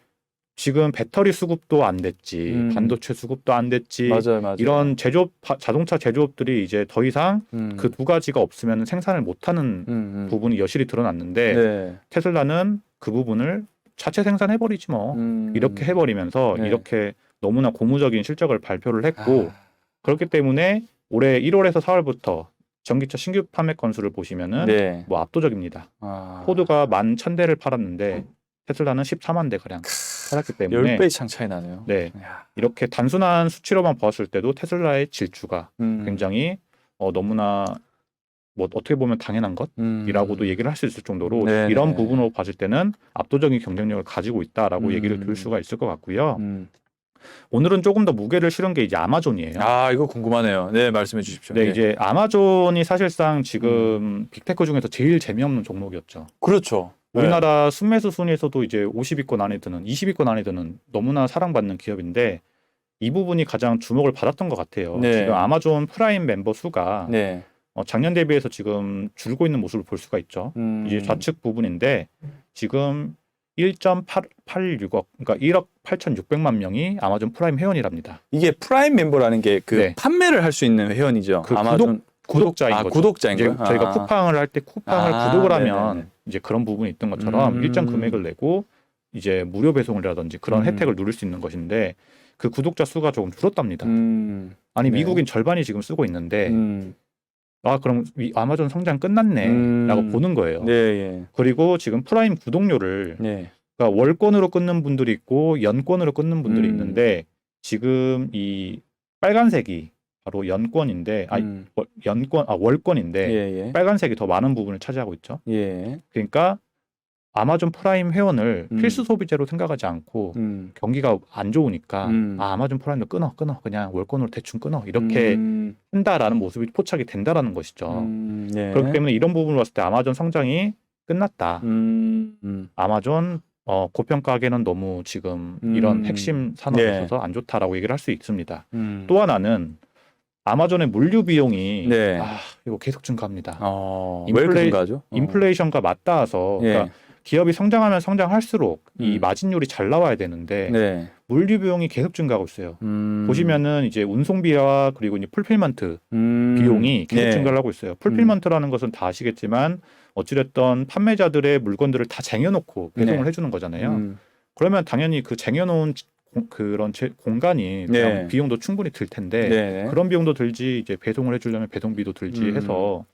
지금 배터리 수급도 안 됐지, 반도체 수급도 안 됐지, 맞아요. 이런 자동차 제조업들이 이제 더 이상 그 두 가지가 없으면 생산을 못하는 부분이 여실히 드러났는데 네. 테슬라는 그 부분을 자체 생산해버리지 뭐 이렇게 해버리면서 네. 이렇게 너무나 고무적인 실적을 발표를 했고 그렇기 때문에 올해 1월에서 4월부터 전기차 신규 판매 건수를 보시면은 네. 뭐 압도적입니다. 포드가 11,000대를 팔았는데 테슬라는 14만 대 가량 팔았기 때문에 10배 이상 차이 나네요. 네, 야. 이렇게 단순한 수치로만 봤을 때도 테슬라의 질주가 굉장히 너무나 뭐 어떻게 보면 당연한 것이라고도 얘기를 할 수 있을 정도로 네네. 이런 부분으로 봤을 때는 압도적인 경쟁력을 가지고 있다라고 얘기를 드릴 수가 있을 것 같고요. 오늘은 조금 더 무게를 실은 게 이제 아마존이에요. 이거 궁금하네요. 네, 말씀해 주십시오. 네, 이제 아마존이 사실상 지금 빅테크 중에서 제일 재미없는 종목이었죠. 그렇죠. 우리나라 순매수 순위에서도 이제 50위권 안에 드는, 20위권 안에 드는 너무나 사랑받는 기업인데 이 부분이 가장 주목을 받았던 것 같아요. 네. 지금 아마존 프라임 member 수가 네. 작년 대비해서 지금 줄고 있는 모습을 볼 수가 있죠. 이제 좌측 부분인데 지금 1.86억, 그러니까 1억 8,600만 명이 아마존 프라임 회원이랍니다. 이게 프라임 멤버라는 게 그 네. 판매를 할 수 있는 회원이죠. 그 아마존 구독자인 거죠. 구독자인 이제 거예요? 저희가 쿠팡을 할 때 쿠팡을 구독을 하면 네네네. 이제 그런 부분이 있던 것처럼 일정 금액을 내고 이제 무료 배송이라든지 그런 혜택을 누릴 수 있는 것인데 그 구독자 수가 조금 줄었답니다. 아니 네. 미국인 절반이 지금 쓰고 있는데 그럼 아마존 성장 끝났네라고 보는 거예요. 네, 예. 그리고 지금 프라임 구독료를 네. 그러니까 월권으로 끊는 분들이 있고 연권으로 끊는 분들이 있는데 지금 이 빨간색이 바로 연권인데 월권인데 예, 예. 빨간색이 더 많은 부분을 차지하고 있죠. 예. 그러니까 아마존 프라임 회원을 필수 소비재로 생각하지 않고 경기가 안 좋으니까 아마존 프라임도 끊어 그냥 월권으로 대충 끊어 이렇게 한다라는 모습이 포착이 된다라는 것이죠. 네. 그렇기 때문에 이런 부분을 봤을 때 아마존 성장이 끝났다. 아마존 고평가하기에는 너무 지금 이런 핵심 산업에 네. 있어서 안 좋다라고 얘기를 할 수 있습니다. 또 하나는 아마존의 물류 비용이 네. 이거 계속 증가합니다. 왜 이렇게 증가하죠? 인플레이션과 맞닿아서 예. 그러니까 기업이 성장하면 성장할수록 이 마진율이 잘 나와야 되는데 네. 물류 비용이 계속 증가하고 있어요. 보시면은 이제 운송비와 그리고 이제 풀필먼트 비용이 계속 네. 증가를 하고 있어요. 풀필먼트라는 것은 다 아시겠지만 어찌됐든 판매자들의 물건들을 다 쟁여놓고 배송을 네. 해주는 거잖아요. 그러면 당연히 그 쟁여놓은 그런 공간이 네. 비용도 충분히 들 텐데 네. 그런 비용도 들지 이제 배송을 해주려면 배송비도 들지 해서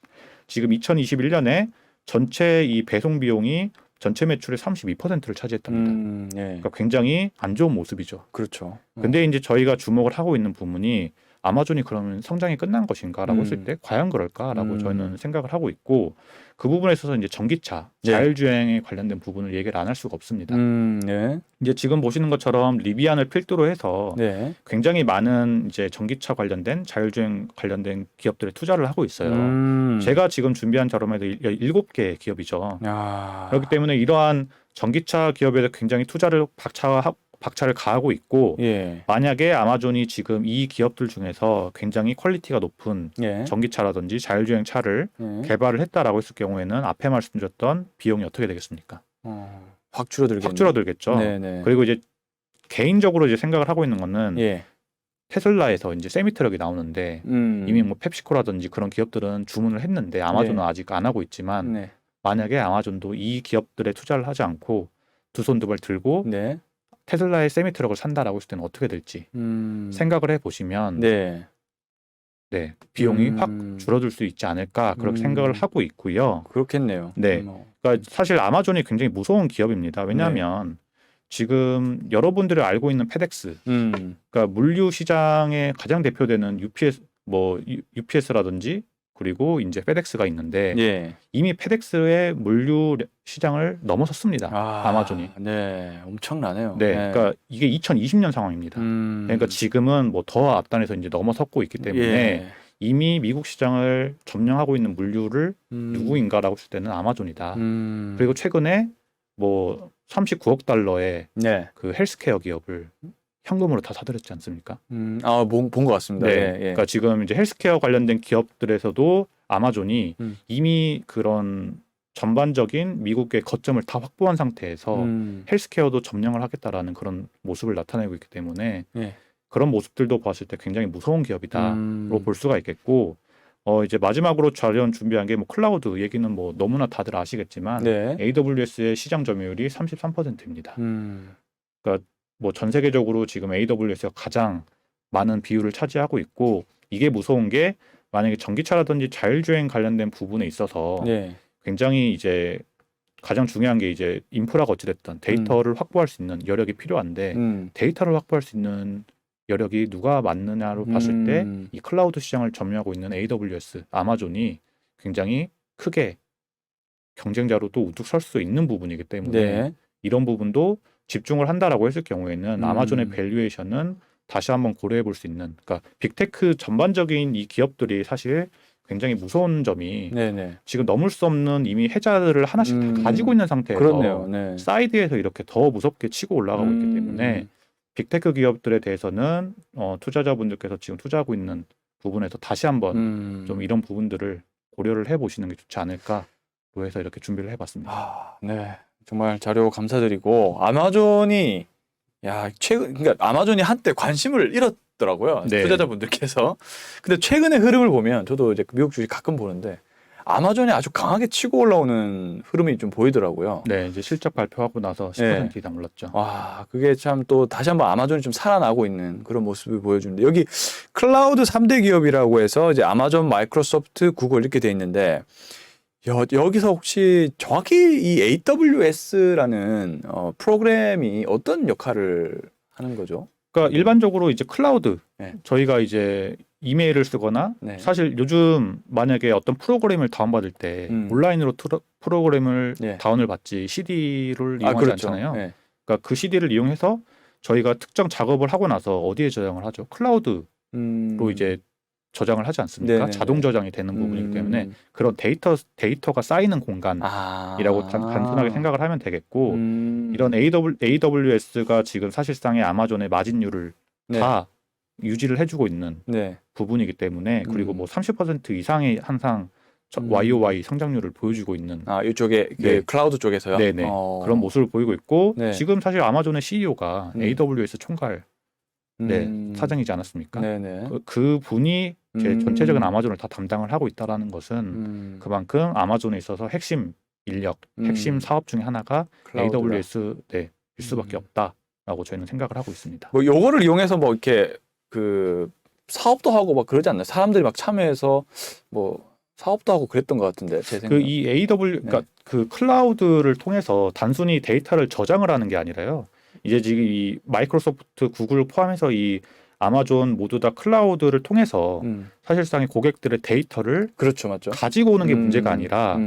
지금 2021년에 전체 이 배송 비용이 전체 매출의 32%를 차지했답니다. 네. 그러니까 굉장히 안 좋은 모습이죠. 그렇죠. 근데 이제 저희가 주목을 하고 있는 부분이 아마존이 그러면 성장이 끝난 것인가라고 했을 때 과연 그럴까라고 저는 생각을 하고 있고 그 부분에 있어서 이제 전기차, 네. 자율주행에 관련된 부분을 얘기를 안 할 수가 없습니다. 네. 이제 지금 보시는 것처럼 리비안을 필두로 해서 네. 굉장히 많은 이제 전기차 관련된 자율주행 관련된 기업들에 투자를 하고 있어요. 제가 지금 준비한 자료에도 7개 기업이죠. 그렇기 때문에 이러한 전기차 기업에 굉장히 투자를 박차를 가하고 있고 예. 만약에 아마존이 지금 이 기업들 중에서 굉장히 퀄리티가 높은 예. 전기차라든지 자율주행 차를 예. 개발을 했다라고 했을 경우에는 앞에 말씀드렸던 비용이 어떻게 되겠습니까? 확 줄어들겠네요. 확 줄어들겠죠. 네네. 그리고 이제 개인적으로 이제 생각을 하고 있는 거는 예. 테슬라에서 이제 세미 트럭이 나오는데 이미 뭐 펩시코라든지 그런 기업들은 주문을 했는데 아마존은 네. 아직 안 하고 있지만 네. 만약에 아마존도 이 기업들에 투자를 하지 않고 두 손 두 발 들고 네. 테슬라의 세미 트럭을 산다라고 했을 때는 어떻게 될지 생각을 해보시면 네. 네, 비용이 확 줄어들 수 있지 않을까 그렇게 생각을 하고 있고요. 그렇겠네요. 네, 그러니까 사실 아마존이 굉장히 무서운 기업입니다. 왜냐하면 지금 여러분들이 알고 있는 페덱스, 그러니까 물류 시장의 가장 대표되는 UPS라든지 그리고 이제 페덱스가 있는데 예. 이미 페덱스의 물류 시장을 넘어섰습니다. 아마존이. 네, 엄청나네요. 네, 그러니까 이게 2020년 상황입니다. 그러니까 지금은 뭐 더 앞단에서 이제 넘어섰고 있기 때문에 예. 이미 미국 시장을 점령하고 있는 물류를 누구인가라고 했을 때는 아마존이다. 그리고 최근에 뭐 39억 달러의 네. 그 헬스케어 기업을 현금으로 다 사들였지 않습니까? 본 것 같습니다. 네. 예. 그러니까 지금 이제 헬스케어 관련된 기업들에서도 아마존이 이미 그런 전반적인 미국의 거점을 다 확보한 상태에서 헬스케어도 점령을 하겠다라는 그런 모습을 나타내고 있기 때문에 예. 그런 모습들도 봤을 때 굉장히 무서운 기업이다로 볼 수가 있겠고 이제 마지막으로 자료 준비한 게 뭐 클라우드 얘기는 뭐 너무나 다들 아시겠지만 네. AWS의 시장 점유율이 33%입니다. 그러니까 뭐 전 세계적으로 지금 AWS가 가장 많은 비율을 차지하고 있고 이게 무서운 게 만약에 전기차라든지 자율주행 관련된 부분에 있어서 네. 굉장히 이제 가장 중요한 게 이제 인프라가 어찌됐든 데이터를 확보할 수 있는 여력이 필요한데 데이터를 확보할 수 있는 여력이 누가 맞느냐로 봤을 때 이 클라우드 시장을 점유하고 있는 AWS, 아마존이 굉장히 크게 경쟁자로 또 우뚝 설 수 있는 부분이기 때문에 네. 이런 부분도 집중을 한다라고 했을 경우에는 아마존의 밸류에이션은 다시 한번 고려해 볼 수 있는 그러니까 빅테크 전반적인 이 기업들이 사실 굉장히 무서운 점이 네네. 지금 넘을 수 없는 이미 해자들을 하나씩 다 가지고 있는 상태에서 그렇네요. 네. 사이드에서 이렇게 더 무섭게 치고 올라가고 있기 때문에 빅테크 기업들에 대해서는 투자자분들께서 지금 투자하고 있는 부분에서 다시 한번 좀 이런 부분들을 고려를 해보시는 게 좋지 않을까로 해서 이렇게 준비를 해봤습니다. 네. 정말 자료 감사드리고 아마존이 그러니까 아마존이 한때 관심을 잃었더라고요. 네. 투자자분들께서. 근데 최근의 흐름을 보면 저도 이제 미국 주식 가끔 보는데 아마존이 아주 강하게 치고 올라오는 흐름이 좀 보이더라고요. 네, 이제 실적 발표하고 나서 10% 이상 올랐죠. 와, 그게 참 또 다시 한번 아마존이 좀 살아나고 있는 그런 모습을 보여주는데 여기 클라우드 3대 기업이라고 해서 이제 아마존, 마이크로소프트, 구글 이렇게 돼 있는데 여기서 혹시 정확히 이 AWS라는 프로그램이 어떤 역할을 하는 거죠? 그러니까 일반적으로 이제 클라우드 네. 저희가 이제 이메일을 쓰거나 네. 사실 요즘 만약에 어떤 프로그램을 다운받을 때 온라인으로 프로그램을 네. 다운을 받지 CD를 이용하지 그렇죠. 않잖아요. 네. 그러니까 그 CD를 이용해서 저희가 특정 작업을 하고 나서 어디에 저장을 하죠? 클라우드로 이제 저장을 하지 않습니까? 네네네. 자동 저장이 되는 부분이기 때문에 그런 데이터가 쌓이는 공간이라고 단순하게 생각을 하면 되겠고 이런 AWS가 지금 사실상의 아마존의 마진율을 네. 다 유지를 해주고 있는 네. 부분이기 때문에 그리고 뭐 30% 이상의 항상 YOY 성장률을 보여주고 있는 이쪽에 네. 그 클라우드 쪽에서요. 네네 그런 모습을 보이고 있고 네. 지금 사실 아마존의 CEO가 AWS 총괄 사장이지 않았습니까? 네네. 그 분이 전체적인 아마존을 다 담당을 하고 있다라는 것은 그만큼 아마존에 있어서 핵심 인력, 핵심 사업 중에 하나가 클라우드가. AWS일 수밖에 없다라고 저희는 생각을 하고 있습니다. 뭐 요거를 이용해서 뭐 이렇게 그 사업도 하고 막 그러지 않나요? 사람들이 막 참여해서 뭐 사업도 하고 그랬던 것 같은데 제 생각. 이 그러니까 그 클라우드를 통해서 단순히 데이터를 저장을 하는 게 아니라요. 이제 지금 이 마이크로소프트, 구글 포함해서 이 아마존 모두 다 클라우드를 통해서 사실상의 고객들의 데이터를 그렇죠, 맞죠. 가지고 오는 게 문제가 아니라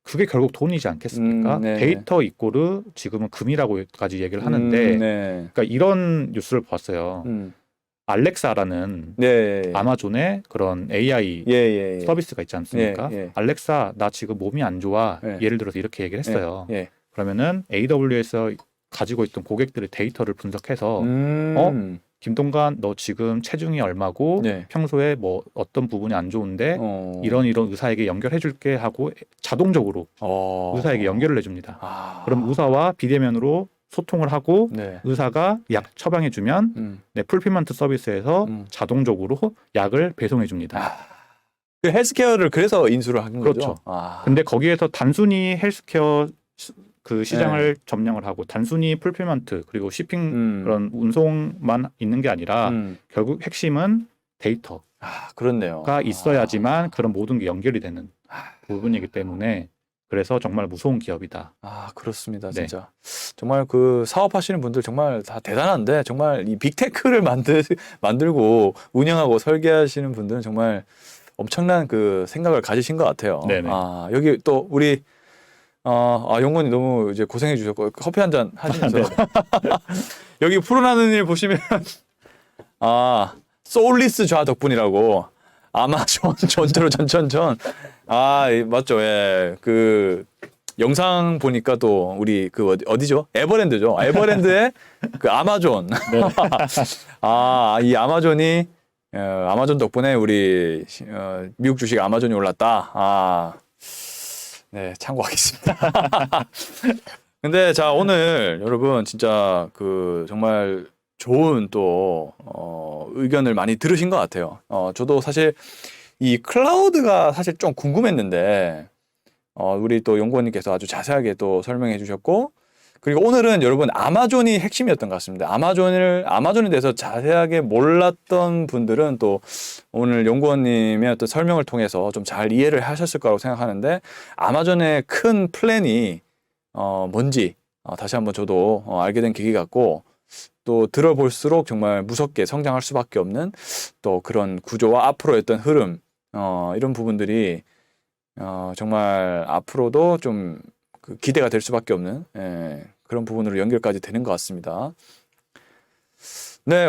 그게 결국 돈이지 않겠습니까? 네. 데이터 이꼬르 지금은 금이라고까지 얘기를 하는데 네. 그러니까 이런 뉴스를 봤어요. 알렉사라는 네. 아마존의 그런 AI 서비스가 있지 않습니까? 알렉사 나 지금 몸이 안 좋아. 예를 들어서 이렇게 얘기를 했어요. 그러면은 AWS에서 가지고 있던 고객들의 데이터를 분석해서 김동관 너 지금 체중이 얼마고 평소에 뭐 어떤 부분이 안 좋은데 이런 의사에게 연결해 줄게 하고 자동적으로 의사에게 연결을 해줍니다. 그럼 의사와 비대면으로 소통을 하고 의사가 약 처방해 주면 풀피먼트 서비스에서 자동적으로 약을 배송해 줍니다. 그 헬스케어를 그래서 인수를 한 그렇죠. 거죠. 근데 거기에서 단순히 헬스케어 그 시장을 점령을 하고 단순히 풀피먼트 그리고 쇼핑 그런 운송만 있는 게 아니라 결국 핵심은 데이터가 그렇네요. 있어야지만 그런 모든 게 연결이 되는 부분이기 때문에 그래서 정말 무서운 기업이다. 그렇습니다. 진짜. 정말 그 사업하시는 분들 정말 다 대단한데 정말 이 빅테크를 만들고 운영하고 설계하시는 분들은 정말 엄청난 그 생각을 가지신 것 같아요. 네네. 여기 또 우리 용건이 너무 이제 고생해 주셨고 커피 한 잔 하시면서 여기 풀어나는 일 보시면 소울리스 좌 덕분이라고 아마존 전대로 전천전 맞죠. 그 영상 보니까 또 우리 그 어디죠? 에버랜드죠. 에버랜드의 그 아마존. 이 아마존이 아마존 덕분에 우리 미국 주식 아마존이 올랐다. 네, 참고하겠습니다. 근데 자, 오늘 여러분 진짜 그 정말 좋은 또 의견을 많이 들으신 것 같아요. 저도 사실 이 클라우드가 사실 좀 궁금했는데 우리 또 연구원님께서 아주 자세하게 또 설명해 주셨고 그리고 오늘은 여러분 아마존이 핵심이었던 것 같습니다. 아마존에 대해서 자세하게 몰랐던 분들은 또 오늘 연구원님의 어떤 설명을 통해서 좀 잘 이해를 하셨을 거라고 생각하는데 아마존의 큰 플랜이 뭔지 다시 한번 저도 알게 된 계기 같고 또 들어볼수록 정말 무섭게 성장할 수밖에 없는 또 그런 구조와 앞으로의 어떤 흐름 이런 부분들이 정말 앞으로도 좀 그 기대가 될 수밖에 없는 그런 부분으로 연결까지 되는 것 같습니다. 네,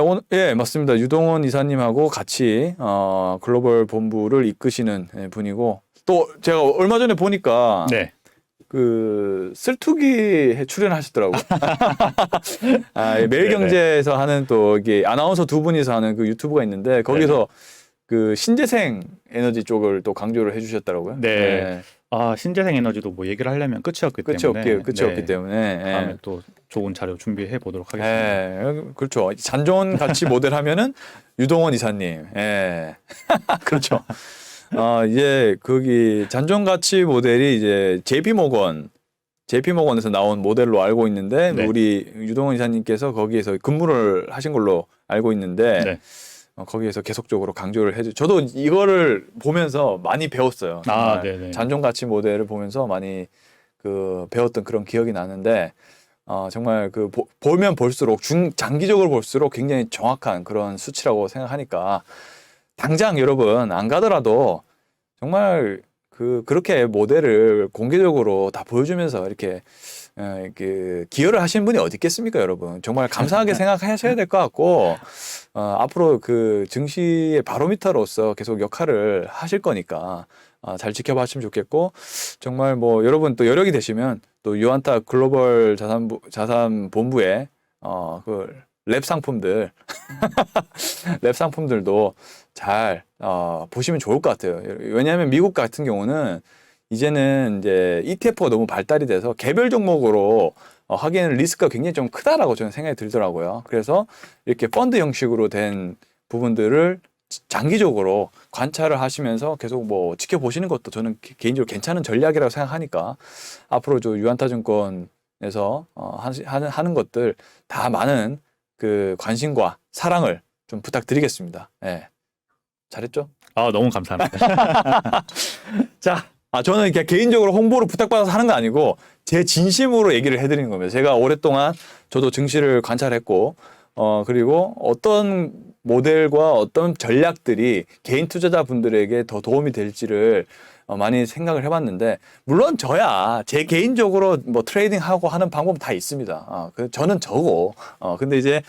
맞습니다. 유동원 이사님하고 같이 글로벌 본부를 이끄시는 분이고 또 제가 얼마 전에 보니까 그 쓸투기에 출연하셨더라고요. 매일경제에서 하는 또 이게 아나운서 두 분이서 하는 그 유튜브가 있는데 거기서 그 신재생 에너지 쪽을 또 강조를 해주셨더라고요. 신재생 에너지도 뭐 얘기를 하려면 끝이 없기 때문에 다음에 또 좋은 자료 준비해 보도록 하겠습니다. 그렇죠. 잔존 같이 모델하면은 유동원 이사님. 그렇죠. 이제 거기 잔존 가치 모델이 이제 JP 모건에서 나온 모델로 알고 있는데 네. 우리 유동원 이사님께서 거기에서 근무를 하신 걸로 알고 있는데 네. 거기에서 계속적으로 강조를 저도 이거를 보면서 많이 배웠어요. 정말 네네. 잔존 가치 모델을 보면서 많이 그 배웠던 그런 기억이 나는데 정말 그 보면 볼수록 장기적으로 볼수록 굉장히 정확한 그런 수치라고 생각하니까 당장 여러분 안 가더라도 정말 그렇게 모델을 공개적으로 다 보여주면서 이렇게 기여를 하시는 분이 어디 있겠습니까, 여러분? 정말 감사하게 생각하셔야 될 것 같고 앞으로 그 증시의 바로미터로서 계속 역할을 하실 거니까 잘 지켜봤으면 좋겠고 정말 뭐 여러분 또 여력이 되시면 또 유안타 글로벌 자산본부의 그 랩 상품들 랩 상품들도 잘 보시면 좋을 것 같아요. 왜냐하면 미국 같은 경우는 이제는 이제 ETF가 너무 발달이 돼서 개별 종목으로 하기에는 리스크가 굉장히 좀 크다라고 저는 생각이 들더라고요. 그래서 이렇게 펀드 형식으로 된 부분들을 장기적으로 관찰을 하시면서 계속 뭐 지켜보시는 것도 저는 개인적으로 괜찮은 전략이라고 생각하니까 앞으로 저 유한타증권에서 하는 것들 다 많은 그 관심과 사랑을 좀 부탁드리겠습니다. 예. 잘했죠? 너무 감사합니다. 자, 저는 그냥 개인적으로 홍보를 부탁받아서 하는 거 아니고 제 진심으로 얘기를 해드리는 겁니다. 제가 오랫동안 저도 증시를 관찰했고, 그리고 어떤 모델과 어떤 전략들이 개인 투자자분들에게 더 도움이 될지를 많이 생각을 해봤는데, 물론 저야 제 개인적으로 뭐 트레이딩하고 하는 방법 다 있습니다. 저는 저고, 근데 이제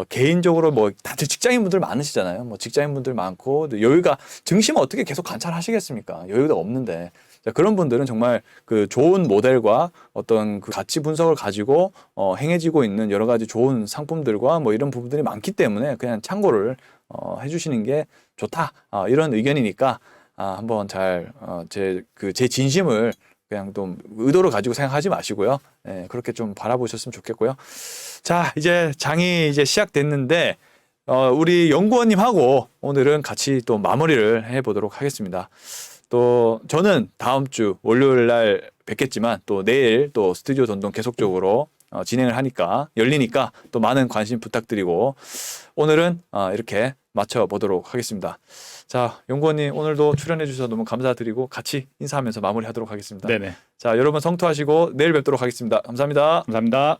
개인적으로 뭐 다들 직장인분들 많으시잖아요. 뭐 직장인분들 많고 여유가 증시면 어떻게 계속 관찰하시겠습니까? 여유가 없는데 자, 그런 분들은 정말 그 좋은 모델과 어떤 그 가치 분석을 가지고 행해지고 있는 여러 가지 좋은 상품들과 뭐 이런 부분들이 많기 때문에 그냥 참고를 해주시는 게 좋다 이런 의견이니까 한번 잘 제 진심을 그냥 좀 의도를 가지고 생각하지 마시고요. 예, 그렇게 좀 바라보셨으면 좋겠고요. 자, 이제 장이 이제 시작됐는데 우리 연구원님하고 오늘은 같이 또 마무리를 해보도록 하겠습니다. 또 저는 다음 주 월요일 날 뵙겠지만 또 내일 또 스튜디오 돈돈 계속적으로 진행을 하니까 열리니까 또 많은 관심 부탁드리고 오늘은 이렇게 마쳐보도록 하겠습니다. 자, 연구원님 오늘도 출연해 주셔서 너무 감사드리고 같이 인사하면서 마무리하도록 하겠습니다. 네네. 자, 여러분 성투하시고 내일 뵙도록 하겠습니다. 감사합니다. 감사합니다.